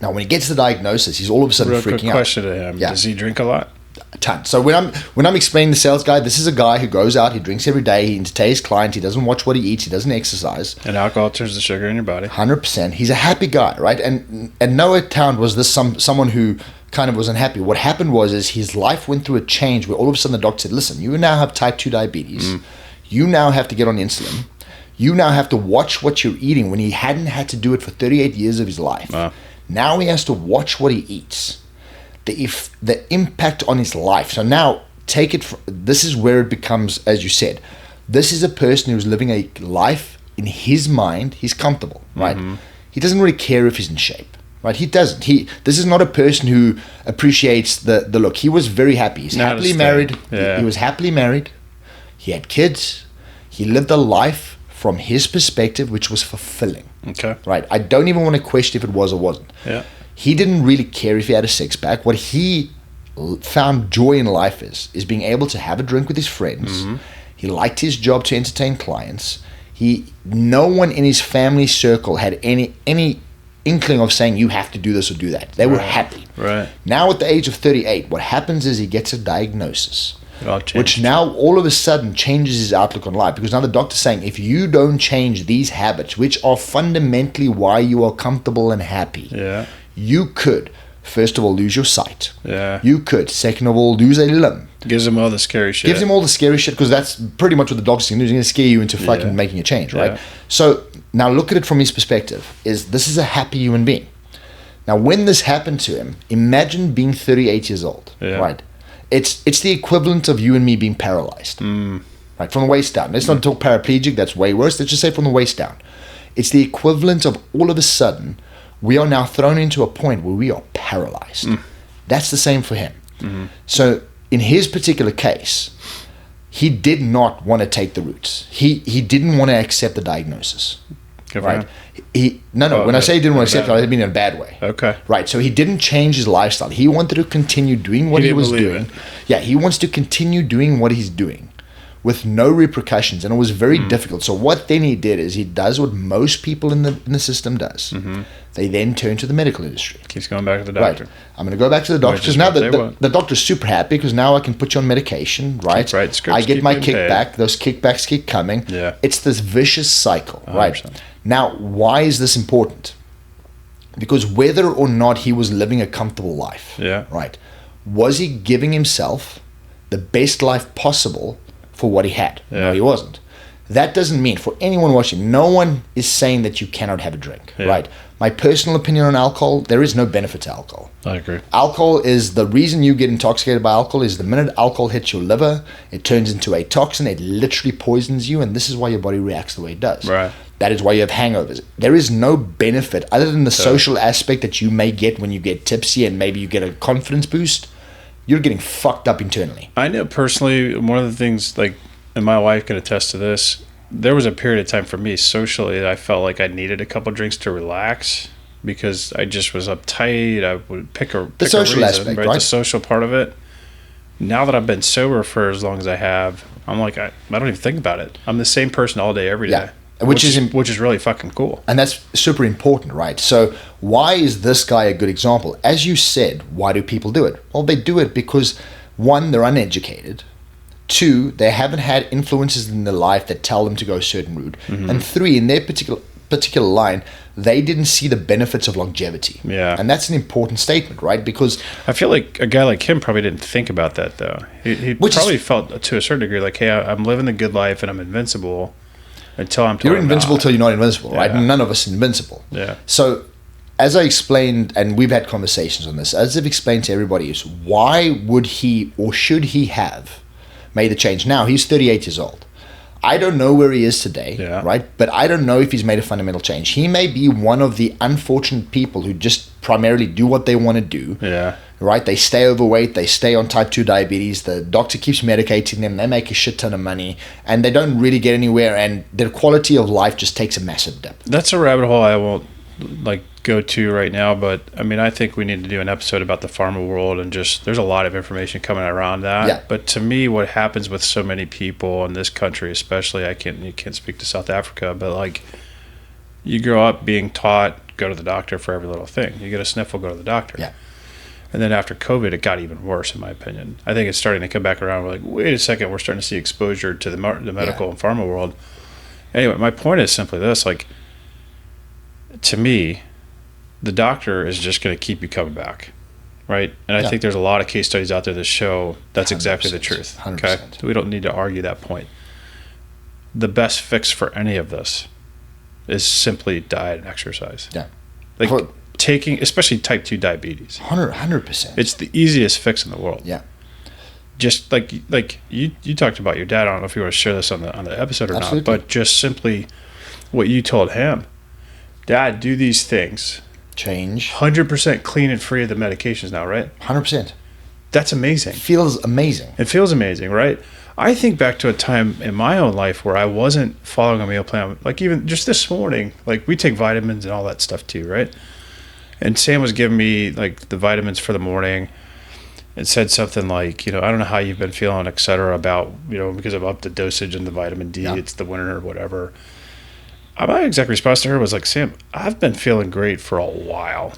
Now, when he gets the diagnosis, he's all of a sudden freaking out. Question to him. Does he drink a lot? A ton. So when I'm explaining the sales guy, this is a guy who goes out, he drinks every day, he entertains clients, he doesn't watch what he eats, he doesn't exercise. And alcohol turns the sugar in your body. 100%. He's a happy guy, right? And no account was this someone who kind of was unhappy. What happened is his life went through a change where all of a sudden the doctor said, listen, you now have type 2 diabetes. You now have to get on insulin. You now have to watch what you're eating when he hadn't had to do it for 38 years of his life. Wow. Now he has to watch what he eats. The impact on his life. So now take it. This is where it becomes, as you said, this is a person who's living a life in his mind. He's comfortable, right? He doesn't really care if he's in shape, right? He doesn't. This is not a person who appreciates the look. He was very happy. He's happily married. He was happily married. He had kids. He lived a life from his perspective, which was fulfilling. Okay. Right. I don't even want to question if it was or wasn't. Yeah. He didn't really care if he had a six-pack. What he found joy in life is being able to have a drink with his friends. He liked his job to entertain clients. No one in his family circle had any inkling of saying you have to do this or do that. They were happy. Right. Now at the age of 38, what happens is he gets a diagnosis, which now all of a sudden changes his outlook on life, because now the doctor's saying if you don't change these habits, which are fundamentally why you are comfortable and happy, you could, first of all, lose your sight. Yeah. You could, second of all, lose a limb. Gives him all the scary shit. Gives him all the scary shit, because that's pretty much what the doctor's going to do. He's going to scare you into fucking making a change, right? So now look at it from his perspective. This is a happy human being. Now, when this happened to him, imagine being 38 years old, right? It's the equivalent of you and me being paralyzed, right? From the waist down. Let's not talk paraplegic. That's way worse. Let's just say from the waist down. It's the equivalent of all of a sudden, we are now thrown into a point where we are paralyzed. That's the same for him. So in his particular case, he did not want to take the routes. He didn't want to accept the diagnosis. Good for right? him. When I say he didn't want to accept it, I mean in a bad way. Okay. Right. So he didn't change his lifestyle. He wanted to continue doing what he was doing. Yeah, he wants to continue doing what he's doing with no repercussions, and it was very difficult. So what then he did is he does what most people in the system does. They then turn to the medical industry. Keeps going back to the doctor. Right. I'm going to go back to the doctor because now the doctor's super happy because now I can put you on medication, right? I get my kickback. Those kickbacks keep coming. Yeah. It's this vicious cycle, 100%. right? Now, why is this important? Because whether or not he was living a comfortable life, right? Was he giving himself the best life possible for what he had? No, he wasn't. That doesn't mean, for anyone watching, no one is saying that you cannot have a drink, right? My personal opinion on alcohol, there is no benefit to alcohol. I agree. Alcohol is the reason you get intoxicated by alcohol is the minute alcohol hits your liver, it turns into a toxin, it literally poisons you, and this is why your body reacts the way it does. Right. That is why you have hangovers. There is no benefit other than the social aspect that you may get when you get tipsy and maybe you get a confidence boost. You're getting fucked up internally. I know personally, one of the things, like, and my wife can attest to this, there was a period of time for me socially that I felt like I needed a couple drinks to relax because I just was uptight. I would pick a social reason, aspect, right? The social part of it. Now that I've been sober for as long as I have, I'm like, I don't even think about it. I'm the same person all day, every day. Which is really fucking cool. And that's super important, right? So why is this guy a good example? As you said, why do people do it? Well, they do it because, one, they're uneducated. Two, they haven't had influences in their life that tell them to go a certain route. And three, in their particular line, they didn't see the benefits of longevity. Yeah. And that's an important statement, right? Because I feel like a guy like him probably didn't think about that, though. He probably felt, to a certain degree, like, hey, I'm living the good life and I'm invincible until I'm told you're invincible till you're not invincible, right? None of us are invincible. Yeah. So as I explained, and we've had conversations on this, as I've explained to everybody, is why would he or should he have made the change? Now, he's 38 years old. I don't know where he is today, right? But I don't know if he's made a fundamental change. He may be one of the unfortunate people who just primarily do what they want to do, right? They stay overweight, they stay on type 2 diabetes, the doctor keeps medicating them, they make a shit ton of money, and they don't really get anywhere, and their quality of life just takes a massive dip. That's a rabbit hole I won't go to right now, but I mean, I think we need to do an episode about the pharma world, and just there's a lot of information coming around that. But to me, what happens with so many people in this country, especially, you can't speak to South Africa, but like, you grow up being taught, go to the doctor for every little thing. You get a sniffle, go to the doctor. And then after COVID, it got even worse, in my opinion. I think it's starting to come back around. We're like, wait a second, we're starting to see exposure to the medical and pharma world. Anyway, my point is simply this, like, to me, the doctor is just going to keep you coming back, right? And I think there's a lot of case studies out there that show that's exactly the truth. 100%. Okay, so we don't need to argue that point. The best fix for any of this is simply diet and exercise. Like taking, especially type 2 diabetes. 100%. It's the easiest fix in the world. Just like you talked about your dad. I don't know if you want to share this on the episode or not, but just simply what you told him. Dad, do these things. Change. 100% clean and free of the medications now, right? 100%. That's amazing. Feels amazing. It feels amazing, right? I think back to a time in my own life where I wasn't following a meal plan. Like even just this morning, like we take vitamins and all that stuff too, right? And Sam was giving me like the vitamins for the morning and said something like, I don't know how you've been feeling, et cetera, about, because I've upped the dosage in the vitamin D, it's the winter or whatever. My exact response to her was like, Sam, I've been feeling great for a while.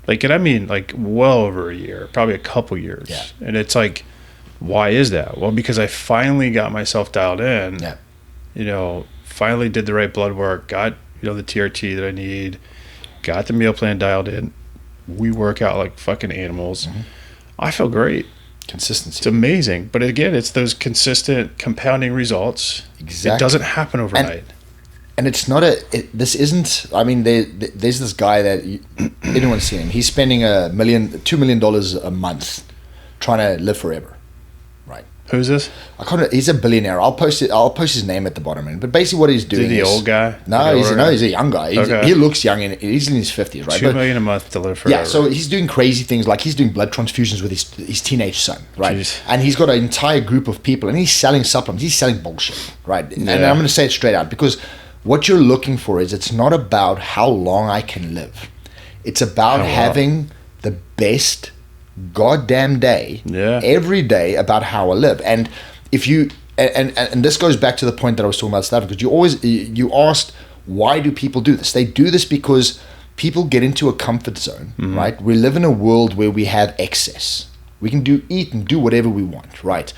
Like, and I mean like well over a year, probably a couple years. And it's like, why is that? Well, because I finally got myself dialed in, finally did the right blood work, got, the TRT that I need, got the meal plan dialed in. We work out like fucking animals. I feel great. Consistency. It's amazing. But again, it's those consistent compounding results. Exactly. It doesn't happen overnight. And it's not this isn't, I mean, there's this guy that, anyone's seen him, he's spending $2 million a month trying to live forever, right? Who's this? He's a billionaire. I'll post his name at the bottom, but basically what he's doing is he the old guy? No, he's a young guy. He looks young, and he's in his 50s, right? $2 million a month to live forever. Yeah, so he's doing crazy things, like he's doing blood transfusions with his teenage son, right? Jeez. And he's got an entire group of people, and he's selling supplements, he's selling bullshit, right? And I'm going to say it straight out, because what you're looking for is, it's not about how long I can live. It's about having the best goddamn day every day about how I live. And if you and this goes back to the point that I was talking about South Africa, because you asked, why do people do this? They do this because people get into a comfort zone, right? We live in a world where we have excess. We can eat and do whatever we want, right?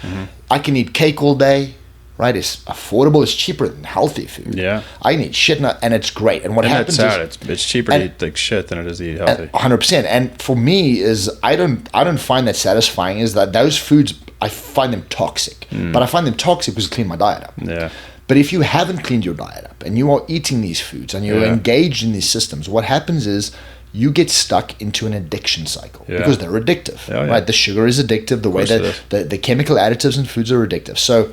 I can eat cake all day, right? It's affordable, it's cheaper than healthy food. Yeah. I can eat shit and it's great. And what happens is, it's cheaper to eat like shit than it is to eat healthy. 100%. And for me is, I don't find that satisfying, is that those foods, I find them toxic. But I find them toxic because I clean my diet up. Yeah. But if you haven't cleaned your diet up and you are eating these foods and you're engaged in these systems, what happens is you get stuck into an addiction cycle because they're addictive, right? The sugar is addictive. The way that the chemical additives in foods are addictive. So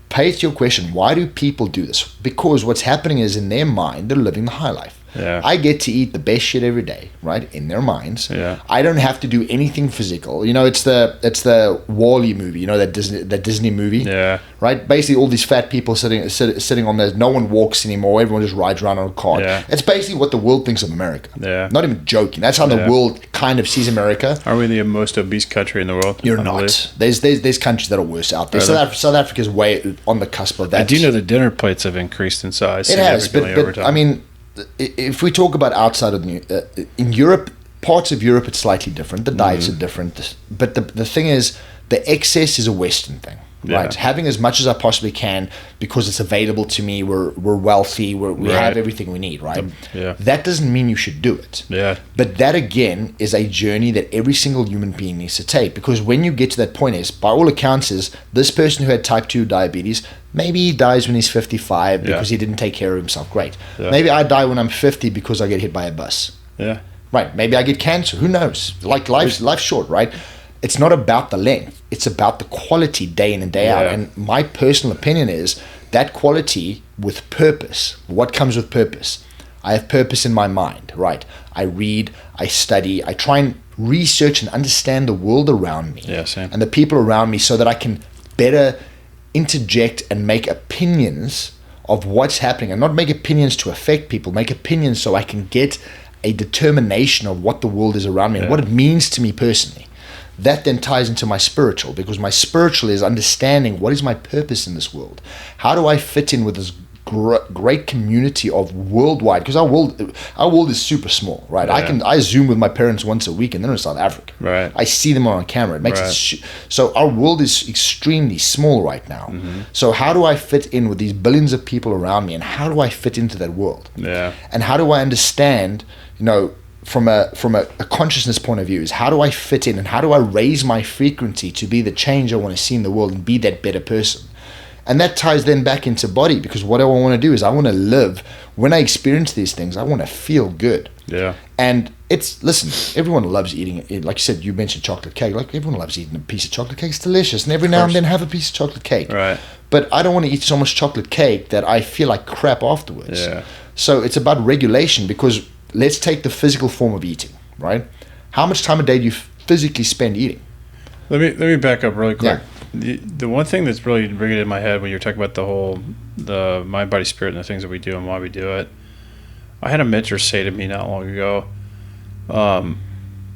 pay to your question, why do people do this? Because what's happening is, in their mind, they're living the high life. Yeah. I get to eat the best shit every day, right? In their minds. Yeah. I don't have to do anything physical. You know, it's the Wall-E movie, you know, that Disney movie. Yeah. Right? Basically all these fat people sitting on there, no one walks anymore, everyone just rides around on a cart. Yeah. It's basically what the world thinks of America. Yeah. Not even joking. That's how the world kind of sees America. Are we the most obese country in the world? You're not. There's countries that are worse out there. Really? South Africa's way on the cusp of that. I do know the dinner plates have increased in size. It has, but over time. I mean, if we talk about outside of in Europe, parts of Europe, it's slightly different. The diets are different. But the thing is, the excess is a Western thing, right? Having as much as I possibly can because it's available to me. We're wealthy. We have everything we need, right? That doesn't mean you should do it. Yeah. But that, again, is a journey that every single human being needs to take. Because when you get to that point, is, by all accounts, is this person who had type 2 diabetes, maybe he dies when he's 55 because he didn't take care of himself. Great. Yeah. Maybe I die when I'm 50 because I get hit by a bus. Yeah. Right. Maybe I get cancer. Who knows? Like life's short, right? It's not about the length. It's about the quality day in and day out. And my personal opinion is that quality with purpose. What comes with purpose? I have purpose in my mind, right? I read, I study, I try and research and understand the world around me and the people around me so that I can better interject and make opinions of what's happening, and not make opinions to affect people, make opinions so I can get a determination of what the world is around me and what it means to me personally. That then ties into my spiritual, because my spiritual is understanding what is my purpose in this world. How do I fit in with this great community of worldwide, because our world is super small, right? I Zoom with my parents once a week and they're in South Africa, right? I see them on camera. It makes it so our world is extremely small right now. So how do I fit in with these billions of people around me, and how do I fit into that world? And how do I understand, you know, from a consciousness point of view, is how do I fit in and how do I raise my frequency to be the change I want to see in the world and be that better person? And that ties then back into body, because what I want to do is I want to live, when I experience these things, I want to feel good. Yeah. And listen, everyone loves eating it. Like you said, you mentioned chocolate cake. Like, everyone loves eating a piece of chocolate cake. It's delicious. And every now and then have a piece of chocolate cake. Right. But I don't want to eat so much chocolate cake that I feel like crap afterwards. Yeah. So it's about regulation, because let's take the physical form of eating, right? How much time a day do you physically spend eating? Let me back up really quick. The one thing that's really ringing in my head when you're talking about the mind, body, spirit, and the things that we do and why we do it, I had a mentor say to me not long ago,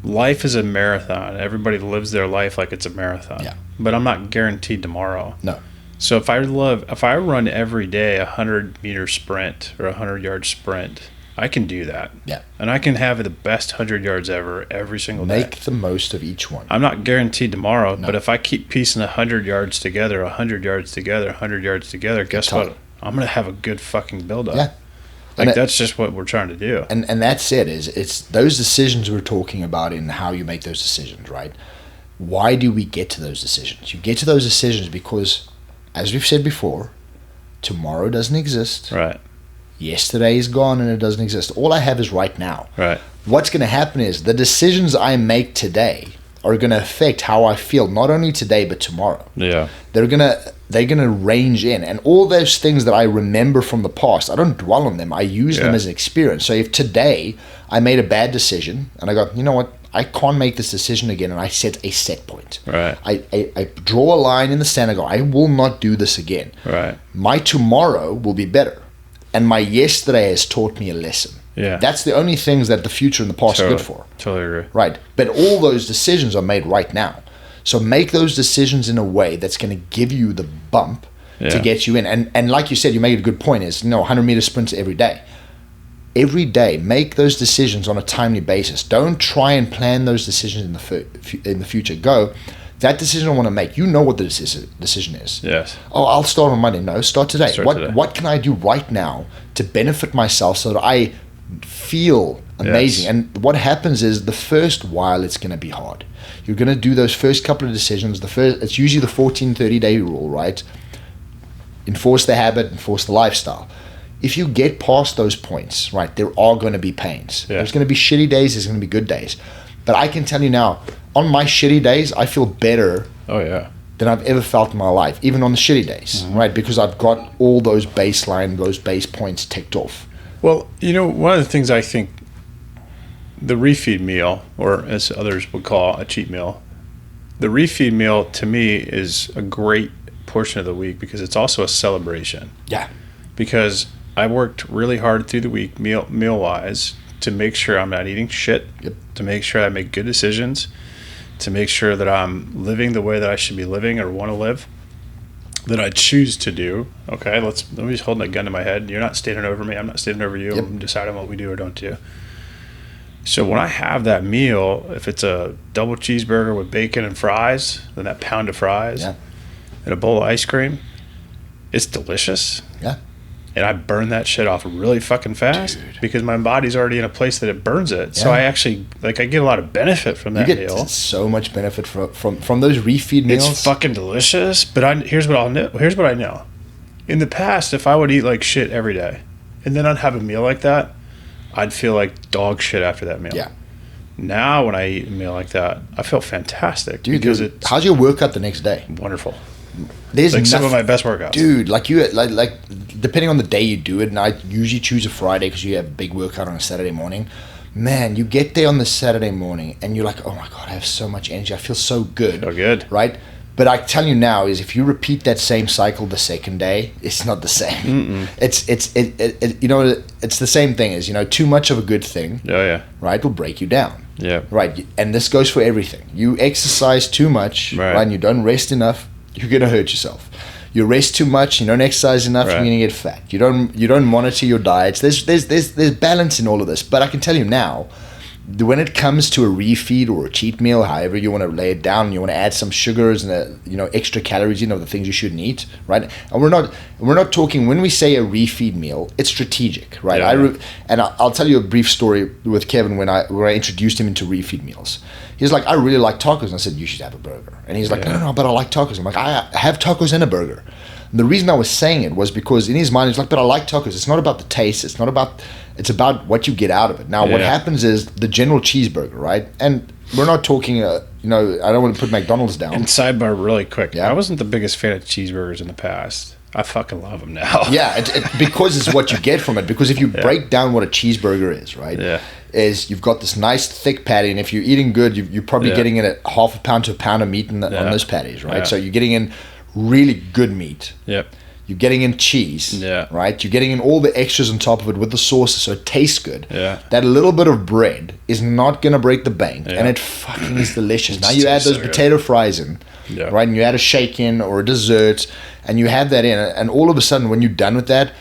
life is a marathon. Everybody lives their life like it's a marathon. Yeah. But I'm not guaranteed tomorrow. No. So if I run every day a 100-meter sprint or a 100-yard sprint, I can do that. Yeah. And I can have the best 100 yards ever every single day. Make the most of each one. I'm not guaranteed tomorrow, but if I keep piecing 100 yards together, 100 yards together, 100 yards together, guess what? I'm going to have a good fucking build-up. Yeah. Like, that's just what we're trying to do. And that's it. It's those decisions we're talking about in how you make those decisions, right? Why do we get to those decisions? You get to those decisions because, as we've said before, tomorrow doesn't exist. Right. Yesterday is gone and it doesn't exist. All I have is right now. Right. What's going to happen is the decisions I make today are going to affect how I feel, not only today but tomorrow. Yeah. They're gonna range in, and all those things that I remember from the past, I don't dwell on them. I use them as an experience. So if today I made a bad decision and I go, you know what, I can't make this decision again, and I set a set point. Right. I draw a line in the sand. I go, I will not do this again. Right. My tomorrow will be better. and my yesterday has taught me a lesson. Yeah. That's the only things that the future and the past are good for. Totally agree. Right. But all those decisions are made right now. So make those decisions in a way that's going to give you the bump to get you in. And like you said, you made a good point, is 100-meter sprints every day. Every day, make those decisions on a timely basis. Don't try and plan those decisions in the future. Go, that decision I want to make, you know what the decision is. Yes. Oh, I'll start on Monday. No, start today. Today. What can I do right now to benefit myself so that I feel amazing? Yes. And what happens is the first while it's going to be hard. You're going to do those first couple of decisions. It's usually the 14-30 day rule, right? Enforce the habit, enforce the lifestyle. If you get past those points, right, there are going to be pains. Yeah. There's going to be shitty days, there's going to be good days. But I can tell you now, on my shitty days, I feel better than I've ever felt in my life, even on the shitty days, right? Because I've got all those base points ticked off. Well, one of the things I think the refeed meal, or as others would call a cheat meal, the refeed meal to me is a great portion of the week because it's also a celebration. Yeah. Because I worked really hard through the week, meal-wise, to make sure I'm not eating shit, to make sure I make good decisions, to make sure that I'm living the way that I should be living or want to live, that I choose to do. Okay, let me just hold that gun to my head. You're not standing over me. I'm not standing over you. I'm deciding what we do or don't do. So when I have that meal, if it's a double cheeseburger with bacon and fries, then that pound of fries and a bowl of ice cream, it's delicious. Yeah. And I burn that shit off really fucking fast because my body's already in a place that it burns it. So I actually, I get a lot of benefit from that meal. You get so much benefit from those refeed meals. It's fucking delicious. But here's what I know. In the past, if I would eat like shit every day and then I'd have a meal like that, I'd feel like dog shit after that meal. Yeah. Now when I eat a meal like that, I feel fantastic. Dude, how's your workout the next day? Wonderful. There's some of my best workouts. Dude, like depending on the day you do it, and I usually choose a Friday because you have a big workout on a Saturday morning. Man, you get there on the Saturday morning and you're like, oh my God, I have so much energy. I feel so good. So good. Right? But I tell you now is if you repeat that same cycle the second day, it's not the same. It's the same thing as, too much of a good thing. Oh yeah. Right? Will break you down. Yeah. Right. And this goes for everything. You exercise too much, right? And you don't rest enough, you're gonna hurt yourself. You rest too much, you don't exercise enough, you're gonna get fat. You don't monitor your diets. There's balance in all of this. But I can tell you now, when it comes to a refeed or a cheat meal, however you want to lay it down, you want to add some sugars and extra calories, the things you shouldn't eat, right? And we're not talking, when we say a refeed meal, it's strategic, right? I'll tell you a brief story with Kevin when I introduced him into refeed meals. He's like, I really like tacos, and I said, you should have a burger. And he's like, no, but I like tacos. I'm like, I have tacos and a burger. And the reason I was saying it was because in his mind, he's like, but I like tacos. It's not about the taste. It's about what you get out of it. Now, what happens is the general cheeseburger, right? And we're not talking, I don't want to put McDonald's down. And sidebar really quick. I wasn't the biggest fan of cheeseburgers in the past. I fucking love them now. Yeah, because it's what you get from it. Because if you break down what a cheeseburger is, right, is you've got this nice thick patty, and if you're eating good, you're probably getting in a half a pound to a pound of meat on those patties, right? So you're getting in really good meat. Yep. You're getting in cheese, right? You're getting in all the extras on top of it with the sauces, so it tastes good. Yeah. That little bit of bread is not going to break the bank, and it fucking is delicious. Now you add those potato fries in, right? And you add a shake in or a dessert, and you have that in, and all of a sudden when you're done with that,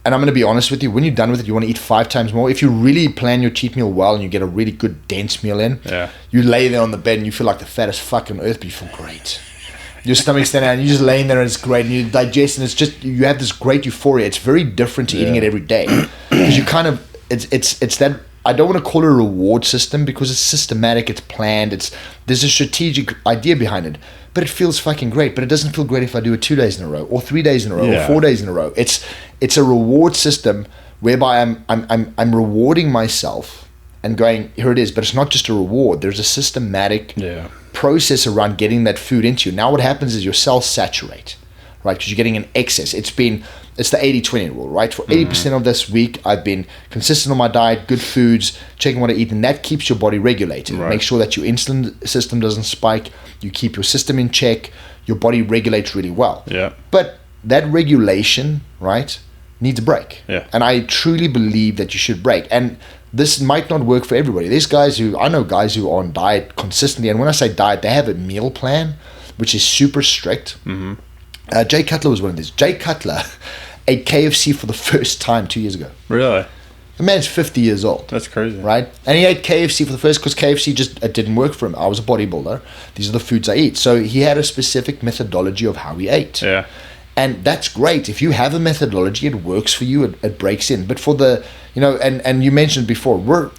and I'm going to be honest with you, when you're done with it, you want to eat 5 times more. If you really plan your cheat meal well and you get a really good dense meal in, you lay there on the bed and you feel like the fattest fucking earth, but you feel great. Your stomach's standing out and you're just laying there and it's great and you digest and it's just, you have this great euphoria. It's very different to eating it every day. Because you kind of, it's that, I don't want to call it a reward system because it's systematic, it's planned, there's a strategic idea behind it. But it feels fucking great. But it doesn't feel great if I do it 2 days in a row or 3 days in a row or 4 days in a row. It's a reward system whereby I'm rewarding myself and going, here it is. But it's not just a reward. There's a systematic process around getting that food into you. Now what happens is your cells saturate, right? Because you're getting an excess. It's the 80-20 rule, right? For 80% of this week, I've been consistent on my diet, good foods, checking what I eat, and that keeps your body regulated. Make sure that your insulin system doesn't spike. You keep your system in check. Your body regulates really well. Yeah. But that regulation, right, needs a break. Yeah. And I truly believe that you should break. And this might not work for everybody. I know guys who are on diet consistently, and when I say diet, they have a meal plan, which is super strict. Mm-hmm. Jay Cutler was one of these. Jay Cutler ate KFC for the first time 2 years ago. Really? The man's 50 years old. That's crazy. Right? And he ate KFC for the first, because KFC it didn't work for him. I was a bodybuilder. These are the foods I eat. So he had a specific methodology of how he ate. Yeah. And that's great. If you have a methodology, it works for you, it breaks in. But for the, and you mentioned before,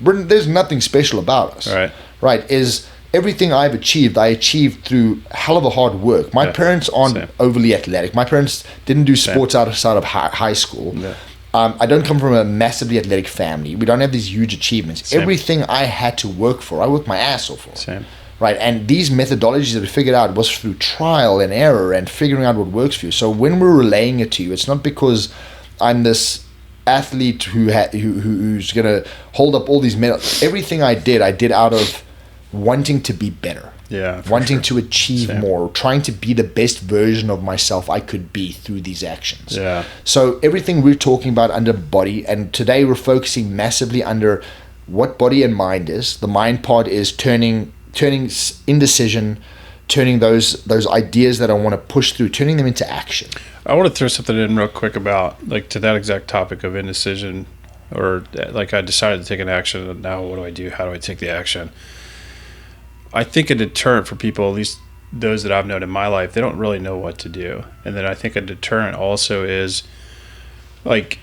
there's nothing special about us. Right. Right. Is everything I achieved through hell of a hard work. My parents aren't overly athletic. My parents didn't do sports outside of high school. Yeah. I don't come from a massively athletic family. We don't have these huge achievements. Same. Everything I had to work for, I worked my ass off for. Same. Right, and these methodologies that we figured out was through trial and error and figuring out what works for you. So when we're relaying it to you, it's not because I'm this athlete who's going to hold up all these medals. Everything I did out of wanting to be better. Yeah, wanting to achieve Same. more, trying to be the best version of myself I could be through these actions. Yeah. So everything we're talking about under body, and today we're focusing massively under what body and mind is. The mind part is turning indecision, turning those ideas that I want to push through, turning them into action. I want to throw something in real quick about, like, to that exact topic of indecision, or like I decided to take an action, and now what do I do? How do I take the action? I think a deterrent for people, at least those that I've known in my life, they don't really know what to do. And then I think a deterrent also is, like,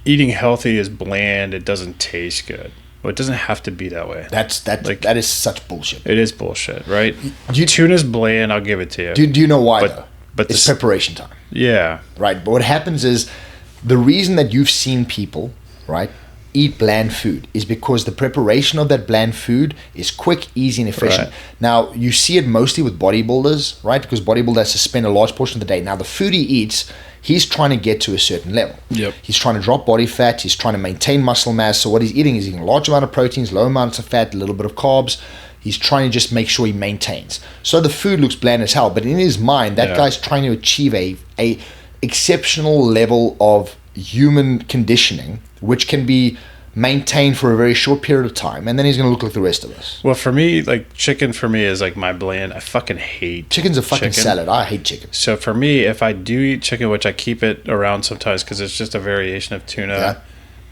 eating healthy is bland. It doesn't taste good. Well, it doesn't have to be that way. That is such bullshit. It is bullshit, right? Tuna's bland, I'll give it to you. Do you know why, though? But it's preparation time. Yeah. Right. But what happens is, the reason that you've seen people, right, eat bland food is because the preparation of that bland food is quick, easy, and efficient. Right. Now, you see it mostly with bodybuilders, right? Because bodybuilders has to spend a large portion of the day. Now, the food he eats, he's trying to get to a certain level. Yep. He's trying to drop body fat. He's trying to maintain muscle mass. So what he's eating is eating a large amount of proteins, low amounts of fat, a little bit of carbs. He's trying to just make sure he maintains. So the food looks bland as hell, but in his mind, that guy's trying to achieve a exceptional level of human conditioning, which can be maintained for a very short period of time, and then he's going to look like the rest of us. Well, for me, like, chicken for me is like my bland. I fucking hate chicken's a fucking salad. I hate chicken. So for me, if I do eat chicken, which I keep it around sometimes because it's just a variation of tuna,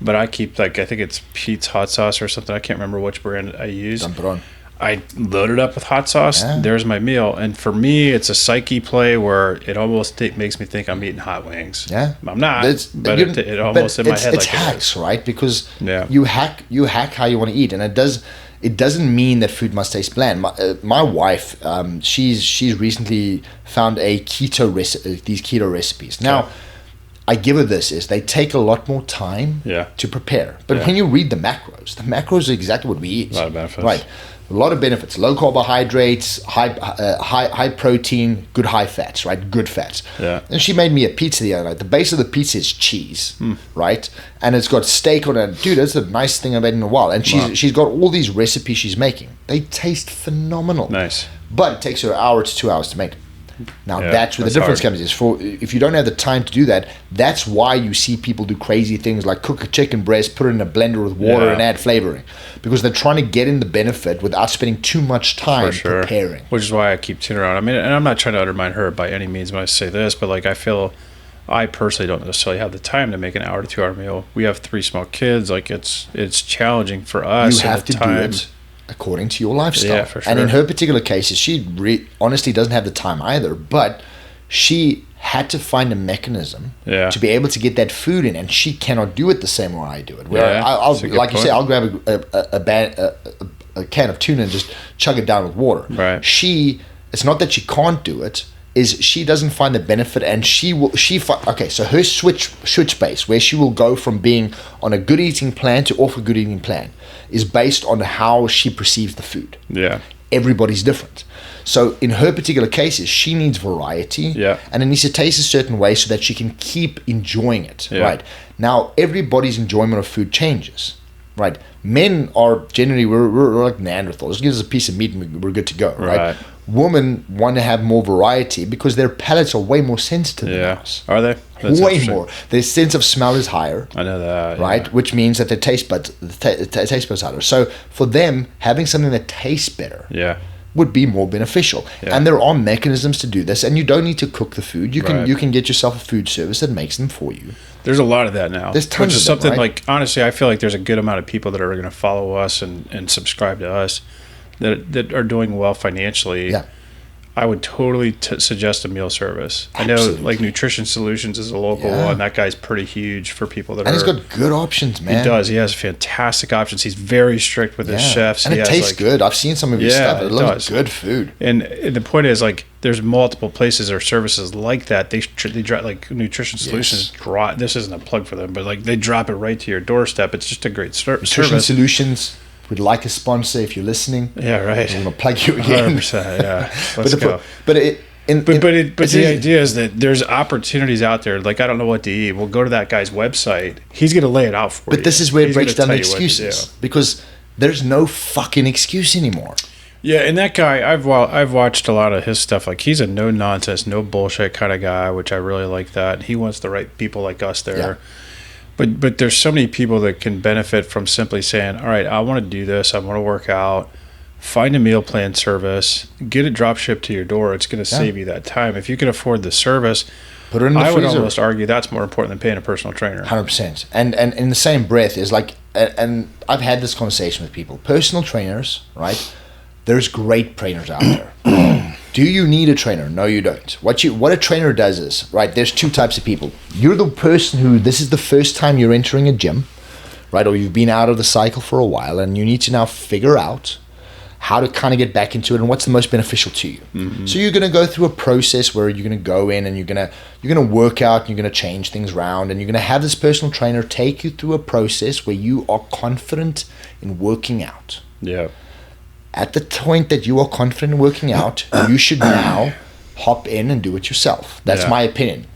but I keep, like, I think it's Pete's hot sauce or something. I can't remember which brand I use. Dump it on. I load it up with hot sauce. There's my meal. And for me, it's a psyche play where it almost makes me think I'm eating hot wings. Yeah, I'm not. But it almost in my head. It's like hacks, right? Because Yeah. you hack how you want to eat, and it doesn't mean that food must taste bland. My wife, she's recently found these keto recipes. Now, I give her this is they take a lot more time to prepare. But when you read the macros are exactly what we eat. A lot of benefits. Right. A lot of benefits. Low carbohydrates, high protein, good high fats, right? Good fats. Yeah. And she made me a pizza the other night. The base of the pizza is cheese, right? And it's got steak on it. Dude, that's the nicest thing I've had in a while. And she's got all these recipes she's making. They taste phenomenal. Nice. But it takes her 1 hour to 2 hours to make. Now that's where the difference comes. If you don't have the time to do that, that's why you see people do crazy things like cook a chicken breast, put it in a blender with water, and add flavoring, because they're trying to get in the benefit without spending too much time preparing. Which is why I keep tuna around. I mean, and I'm not trying to undermine her by any means when I say this, but, like, I feel I personally don't necessarily have the time to make an 1 hour to 2 hour meal. We have 3 small kids. Like, it's challenging for us. You have to do it according to your lifestyle. Yeah, for sure. And in her particular cases, she honestly doesn't have the time either, but she had to find a mechanism to be able to get that food in, and she cannot do it the same way I do it. Where I'll like you say, I'll grab a can of tuna and just chug it down with water. Right. It's not that she can't do it, is she doesn't find the benefit, and so her switch base where she will go from being on a good eating plan to off a good eating plan is based on how she perceives the food. Yeah. Everybody's different. So in her particular cases, she needs variety, and it needs to taste a certain way so that she can keep enjoying it. Right. Now, everybody's enjoyment of food changes. Right. Men are generally we're like Neanderthals. Just give us a piece of meat and we're good to go. Right. Women want to have more variety because their palates are way more sensitive than ours. Are they? That's way more. Their sense of smell is higher. I know that. Right? Yeah. Which means that their taste buds are higher. So for them, having something that tastes better would be more beneficial. Yeah. And there are mechanisms to do this, and you don't need to cook the food. You can get yourself a food service that makes them for you. There's a lot of that now. There's tons which is of something them, right? like, honestly, I feel like there's a good amount of people that are going to follow us and subscribe to us that are doing well financially. Yeah. I would totally suggest a meal service. Absolutely. I know, like Nutrition Solutions is a local one. That guy's pretty huge for people that and he's got good options, man. He does. He has fantastic options. He's very strict with his chefs. And it tastes good. I've seen some of his stuff. It looks good food. And the point is, like, there's multiple places or services like that. They drop, like Nutrition Solutions drop. This isn't a plug for them, but like they drop it right to your doorstep. It's just a great service. Nutrition Solutions would like a sponsor if you're listening. Yeah, right. I'm going to plug you again. 100%, yeah. Let's go. But the idea is that there's opportunities out there. Like, I don't know what to eat. We'll go to that guy's website. He's going to lay it out for you. But this is where it breaks down the excuses. Because there's no fucking excuse anymore. Yeah, and that guy, I've watched a lot of his stuff. Like, he's a no nonsense, no bullshit kind of guy, which I really like that. He wants the right people like us there. Yeah. But there's so many people that can benefit from simply saying, all right, I want to do this. I want to work out. Find a meal plan service. Get it drop shipped to your door. It's going to save you that time. If you can afford the service, put it in the freezer. I would almost argue that's more important than paying a personal trainer. 100%. And in the same breath is like, and I've had this conversation with people. Personal trainers, right? There's great trainers out there. Do you need a trainer? No, you don't. What a trainer does is, right, there's two types of people. You're the person who, this is the first time you're entering a gym, right, or you've been out of the cycle for a while, and you need to now figure out how to kind of get back into it and what's the most beneficial to you. Mm-hmm. So you're going to go through a process where you're going to go in and you're going to work out, and you're going to change things around, and you're going to have this personal trainer take you through a process where you are confident in working out. Yeah. At the point that you are confident in working out, you should now hop in and do it yourself. That's my opinion.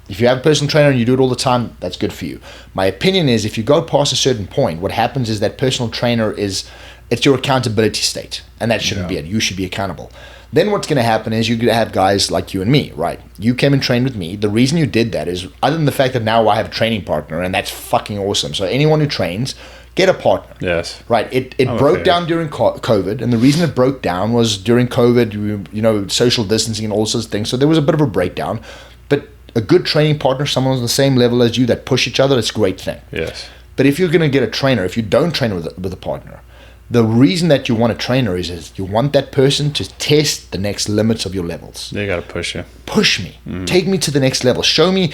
If you have a personal trainer and you do it all the time, that's good for you. My opinion is if you go past a certain point, what happens is that personal trainer it's your accountability state, and that shouldn't be it. You should be accountable. Then what's going to happen is you're going to have guys like you and me, right? You came and trained with me. The reason you did that is, other than the fact that now I have a training partner, and that's fucking awesome. So anyone who trains, get a partner. Yes. Right. It broke down during COVID, and the reason it broke down was during COVID, social distancing and all sorts of things. So there was a bit of a breakdown. But a good training partner, someone on the same level as you that push each other, it's a great thing. Yes. But if you're going to get a trainer, if you don't train with a partner, the reason that you want a trainer is you want that person to test the next limits of your levels. They got to push you. Push me. Take me to the next level. Show me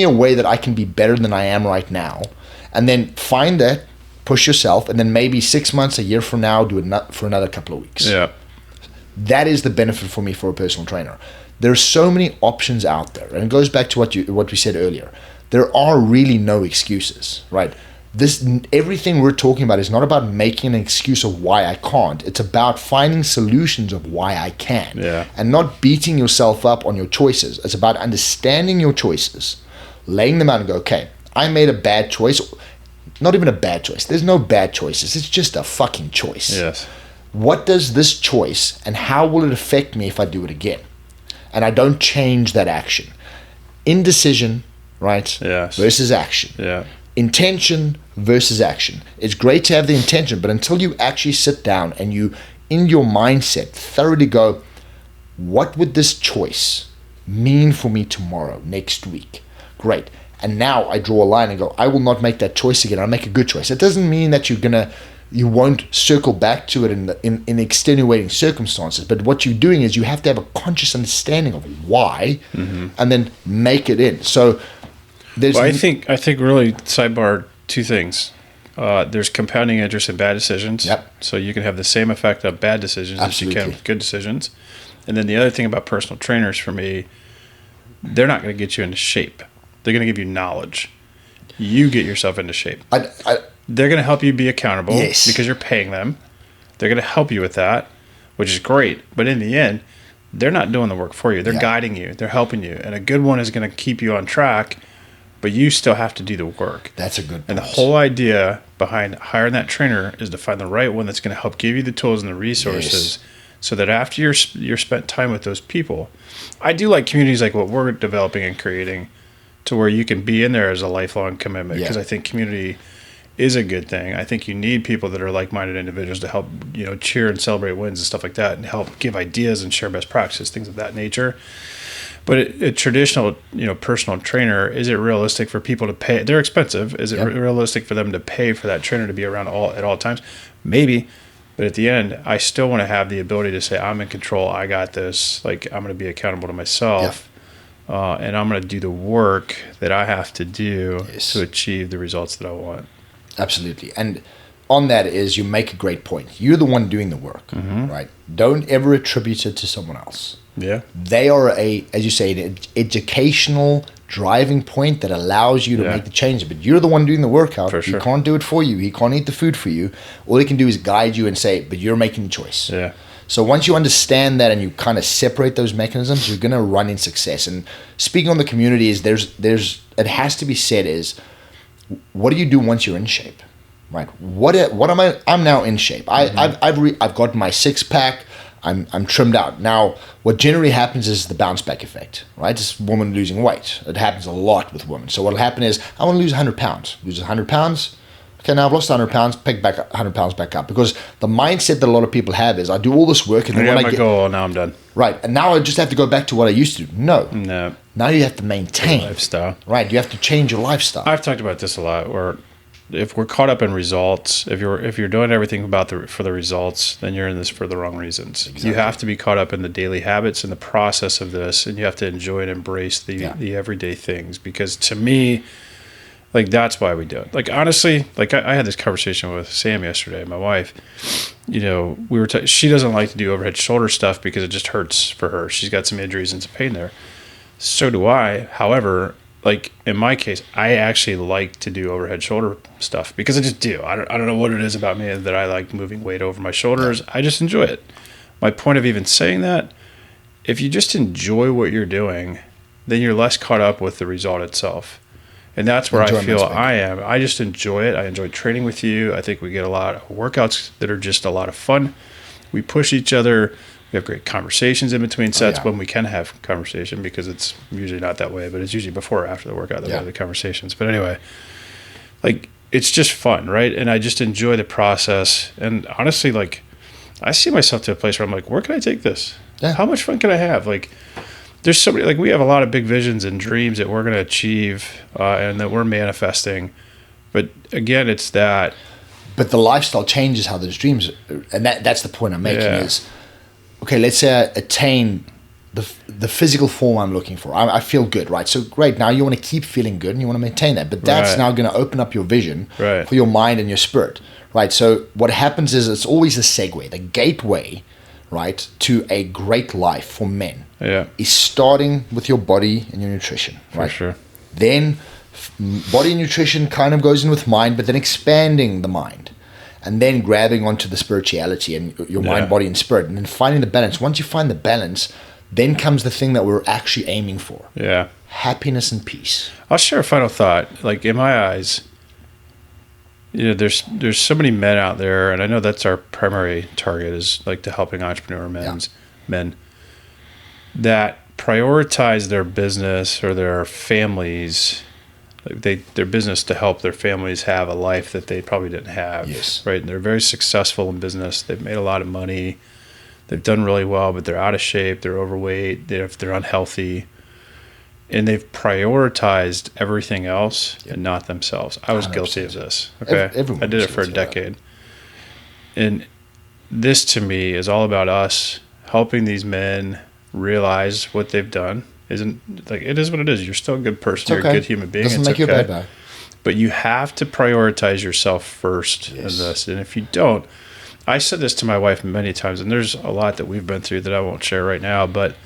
a way that I can be better than I am right now. And then find that, push yourself, and then maybe 6 months, a year from now, do it for another couple of weeks. Yeah. That is the benefit for me for a personal trainer. There's so many options out there. And it goes back to what we said earlier. There are really no excuses, right? Everything we're talking about is not about making an excuse of why I can't. It's about finding solutions of why I can. Yeah. And not beating yourself up on your choices. It's about understanding your choices, laying them out and go, okay, I made a bad choice. Not even a bad choice. There's no bad choices. It's just a fucking choice. Yes. What does this choice and how will it affect me if I do it again? And I don't change that action. Indecision, right? Yes. Versus action. Yeah. Intention versus action. It's great to have the intention, but until you actually sit down and you, in your mindset, thoroughly go, what would this choice mean for me tomorrow, next week? Great. And now I draw a line and go, I will not make that choice again. I'll make a good choice. It doesn't mean that you won't circle back to it in extenuating circumstances. But what you're doing is you have to have a conscious understanding of why, and then make it in. So I think really, sidebar, two things. There's compounding interest in bad decisions. Yep. So you can have the same effect of bad decisions as you can with good decisions. And then the other thing about personal trainers for me, they're not going to get you into shape. They're going to give you knowledge. You get yourself into shape. They're going to help you be accountable because you're paying them. They're going to help you with that, which is great. But in the end, they're not doing the work for you. They're guiding you. They're helping you. And a good one is going to keep you on track, but you still have to do the work. That's a good point. And the whole idea behind hiring that trainer is to find the right one that's going to help give you the tools and the resources so that after you're spent time with those people, I do like communities like what we're developing and creating, to where you can be in there as a lifelong commitment, because I think community is a good thing. I think you need people that are like-minded individuals to help, cheer and celebrate wins and stuff like that, and help give ideas and share best practices, things of that nature. But a traditional, personal trainer, is it realistic for people to pay? They're expensive. Is it realistic for them to pay for that trainer to be around at all times? Maybe. But at the end, I still want to have the ability to say, I'm in control. I got this. Like, I'm going to be accountable to myself. And I'm going to do the work that I have to do to achieve the results that I want. Absolutely. And on that is, you make a great point. You're the one doing the work, right? Don't ever attribute it to someone else. Yeah. They are as you say, an educational driving point that allows you to make the change. But you're the one doing the workout. For sure. He can't do it for you. He can't eat the food for you. All he can do is guide you and say, but you're making the choice. Yeah. So once you understand that and you kind of separate those mechanisms, you're going to run in success. And speaking on the community, is it has to be said is, what do you do once you're in shape, right? What am I? I'm now in shape. I've got my 6-pack. I'm trimmed out. Now, what generally happens is the bounce back effect, right? It's women losing weight. It happens a lot with women. So what'll happen is, I want to lose 100 pounds. Lose 100 pounds. Okay, now I've lost 100 pounds, pick back 100 pounds back up. Because the mindset that a lot of people have is, I do all this work and then when I get goal, now I'm done. Right, and now I just have to go back to what I used to do. No. Now you have to maintain lifestyle. Right, you have to change your lifestyle. I've talked about this a lot, where if we're caught up in results, if you're doing everything for the results, then you're in this for the wrong reasons. Exactly. You have to be caught up in the daily habits and the process of this, and you have to enjoy and embrace the everyday things. Because to me, like, that's why we do it. Like, honestly, like I had this conversation with Sam yesterday, my wife. We were she doesn't like to do overhead shoulder stuff because it just hurts for her. She's got some injuries and some pain there. So do I. However, like, in my case, I actually like to do overhead shoulder stuff because I just do. I don't know what it is about me that I like moving weight over my shoulders. I just enjoy it. My point of even saying that, if you just enjoy what you're doing, then you're less caught up with the result itself. And that's where I feel I am. I just enjoy it. I enjoy training with you. I think we get a lot of workouts that are just a lot of fun. We push each other. We have great conversations in between sets when we can have conversation, because it's usually not that way, but it's usually before or after the workout that we have the conversations. But anyway, like, it's just fun, right? And I just enjoy the process. And honestly, like, I see myself to a place where I'm like, where can I take this? Yeah. How much fun can I have? Like, there's so many, like, we have a lot of big visions and dreams that we're going to achieve and that we're manifesting. But again, it's that. But the lifestyle changes how those dreams, and that's the point I'm making is, okay, let's say I attain the physical form I'm looking for. I feel good, right? So great, now you want to keep feeling good and you want to maintain that. But that's now going to open up your vision for your mind and your spirit, right? So what happens is, it's always the segue, the gateway, right, to a great life for men is starting with your body and your nutrition, right? For sure. Then body and nutrition kind of goes in with mind, but then expanding the mind. And then grabbing onto the spirituality and your mind, body, and spirit. And then finding the balance. Once you find the balance, then comes the thing that we're actually aiming for. Yeah. Happiness and peace. I'll share a final thought. Like, in my eyes, there's so many men out there, and I know that's our primary target, is like to helping entrepreneur men that prioritize their business or their families, their business to help their families have a life that they probably didn't have. Yes. Right. And they're very successful in business. They've made a lot of money. They've done really well, but they're out of shape. They're overweight. They're unhealthy. And they've prioritized everything else and not themselves. I was 100%. Guilty of this. Okay. I did it for a decade. And this, to me, is all about us helping these men realize what they've done. Isn't like, it is what it is. You're still a good person. You're a good human being. Doesn't make you a bad guy. But you have to prioritize yourself first in this. And if you don't, I said this to my wife many times, and there's a lot that we've been through that I won't share right now, but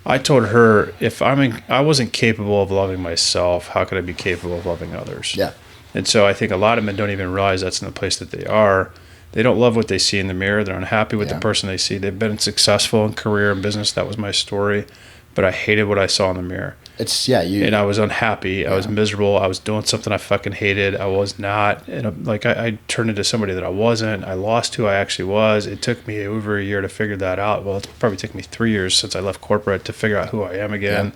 I told her, if I wasn't capable of loving myself, how could I be capable of loving others? Yeah. And so I think a lot of men don't even realize that's in the place that they are. They don't love what they see in the mirror. They're unhappy with the person they see. They've been successful in career and business. That was my story. But I hated what I saw in the mirror. and I was unhappy. I was miserable. I was doing something I fucking hated. I was not, and I turned into somebody that I wasn't. I lost who I actually was. It took me over a year to figure that out. Well, it's probably taken me 3 years since I left corporate to figure out who I am again.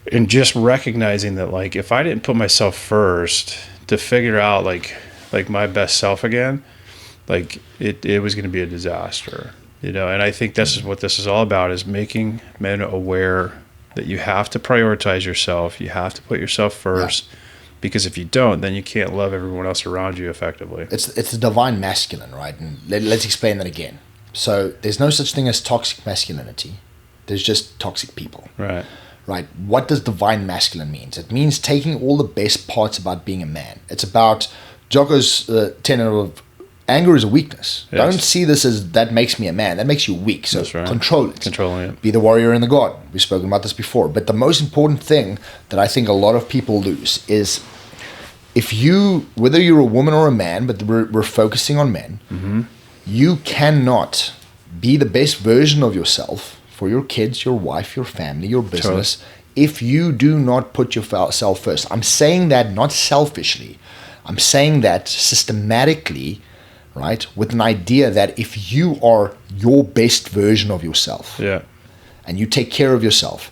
Yeah. And just recognizing that, like, if I didn't put myself first to figure out like my best self again, like it was going to be a disaster, you know. And I think this is what this is all about, is making men aware that you have to prioritize yourself. You have to put yourself first, because if you don't, then you can't love everyone else around you effectively. It's the divine masculine, right? And let's explain that again. So there's no such thing as toxic masculinity. There's just toxic people. Right. Right. What does divine masculine means? It means taking all the best parts about being a man. It's about Jocko's tenet of anger is a weakness. Yes. Don't see this as that makes me a man. That makes you weak. So control it. Controlling it. Be the warrior in the garden. We've spoken about this before. But the most important thing that I think a lot of people lose is, if you, whether you're a woman or a man, but we're focusing on men, you cannot be the best version of yourself for your kids, your wife, your family, your business, if you do not put yourself first. I'm saying that not selfishly. I'm saying that systematically, right, with an idea that if you are your best version of yourself, and you take care of yourself,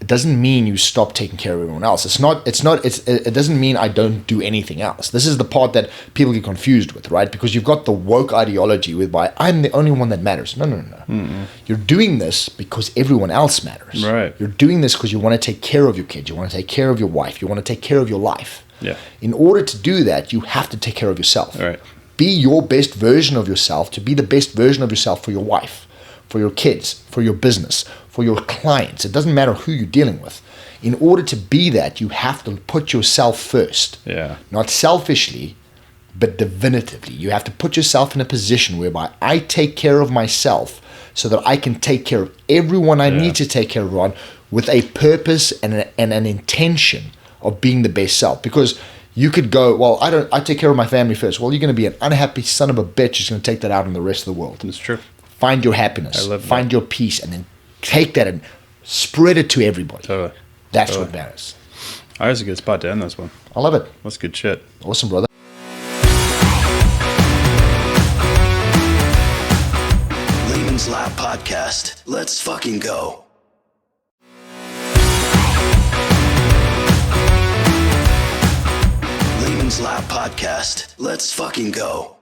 it doesn't mean you stop taking care of everyone else. It doesn't mean I don't do anything else. This is the part that people get confused with, right? Because you've got the woke ideology whereby I'm the only one that matters. No. Mm-mm. You're doing this because everyone else matters. Right. You're doing this because you want to take care of your kids. You want to take care of your wife. You want to take care of your life. Yeah. In order to do that, you have to take care of yourself. Right. Be your best version of yourself, to be the best version of yourself for your wife, for your kids, for your business, for your clients. It doesn't matter who you're dealing with. In order to be that, you have to put yourself first. Yeah. Not selfishly, but definitively. You have to put yourself in a position whereby I take care of myself so that I can take care of everyone I need to take care of on, with a purpose and an intention of being the best self. Because you could go, well, I take care of my family first. Well, you're going to be an unhappy son of a bitch who's going to take that out on the rest of the world. That's true. Find your happiness, find your peace, and then take that and spread it to everybody. Totally. That's what matters. All right, that's a good spot to end this one. I love it. That's good shit. Awesome, brother. Lehman's Lab Podcast. Let's fucking go. Lehman's Lab Podcast. Let's fucking go.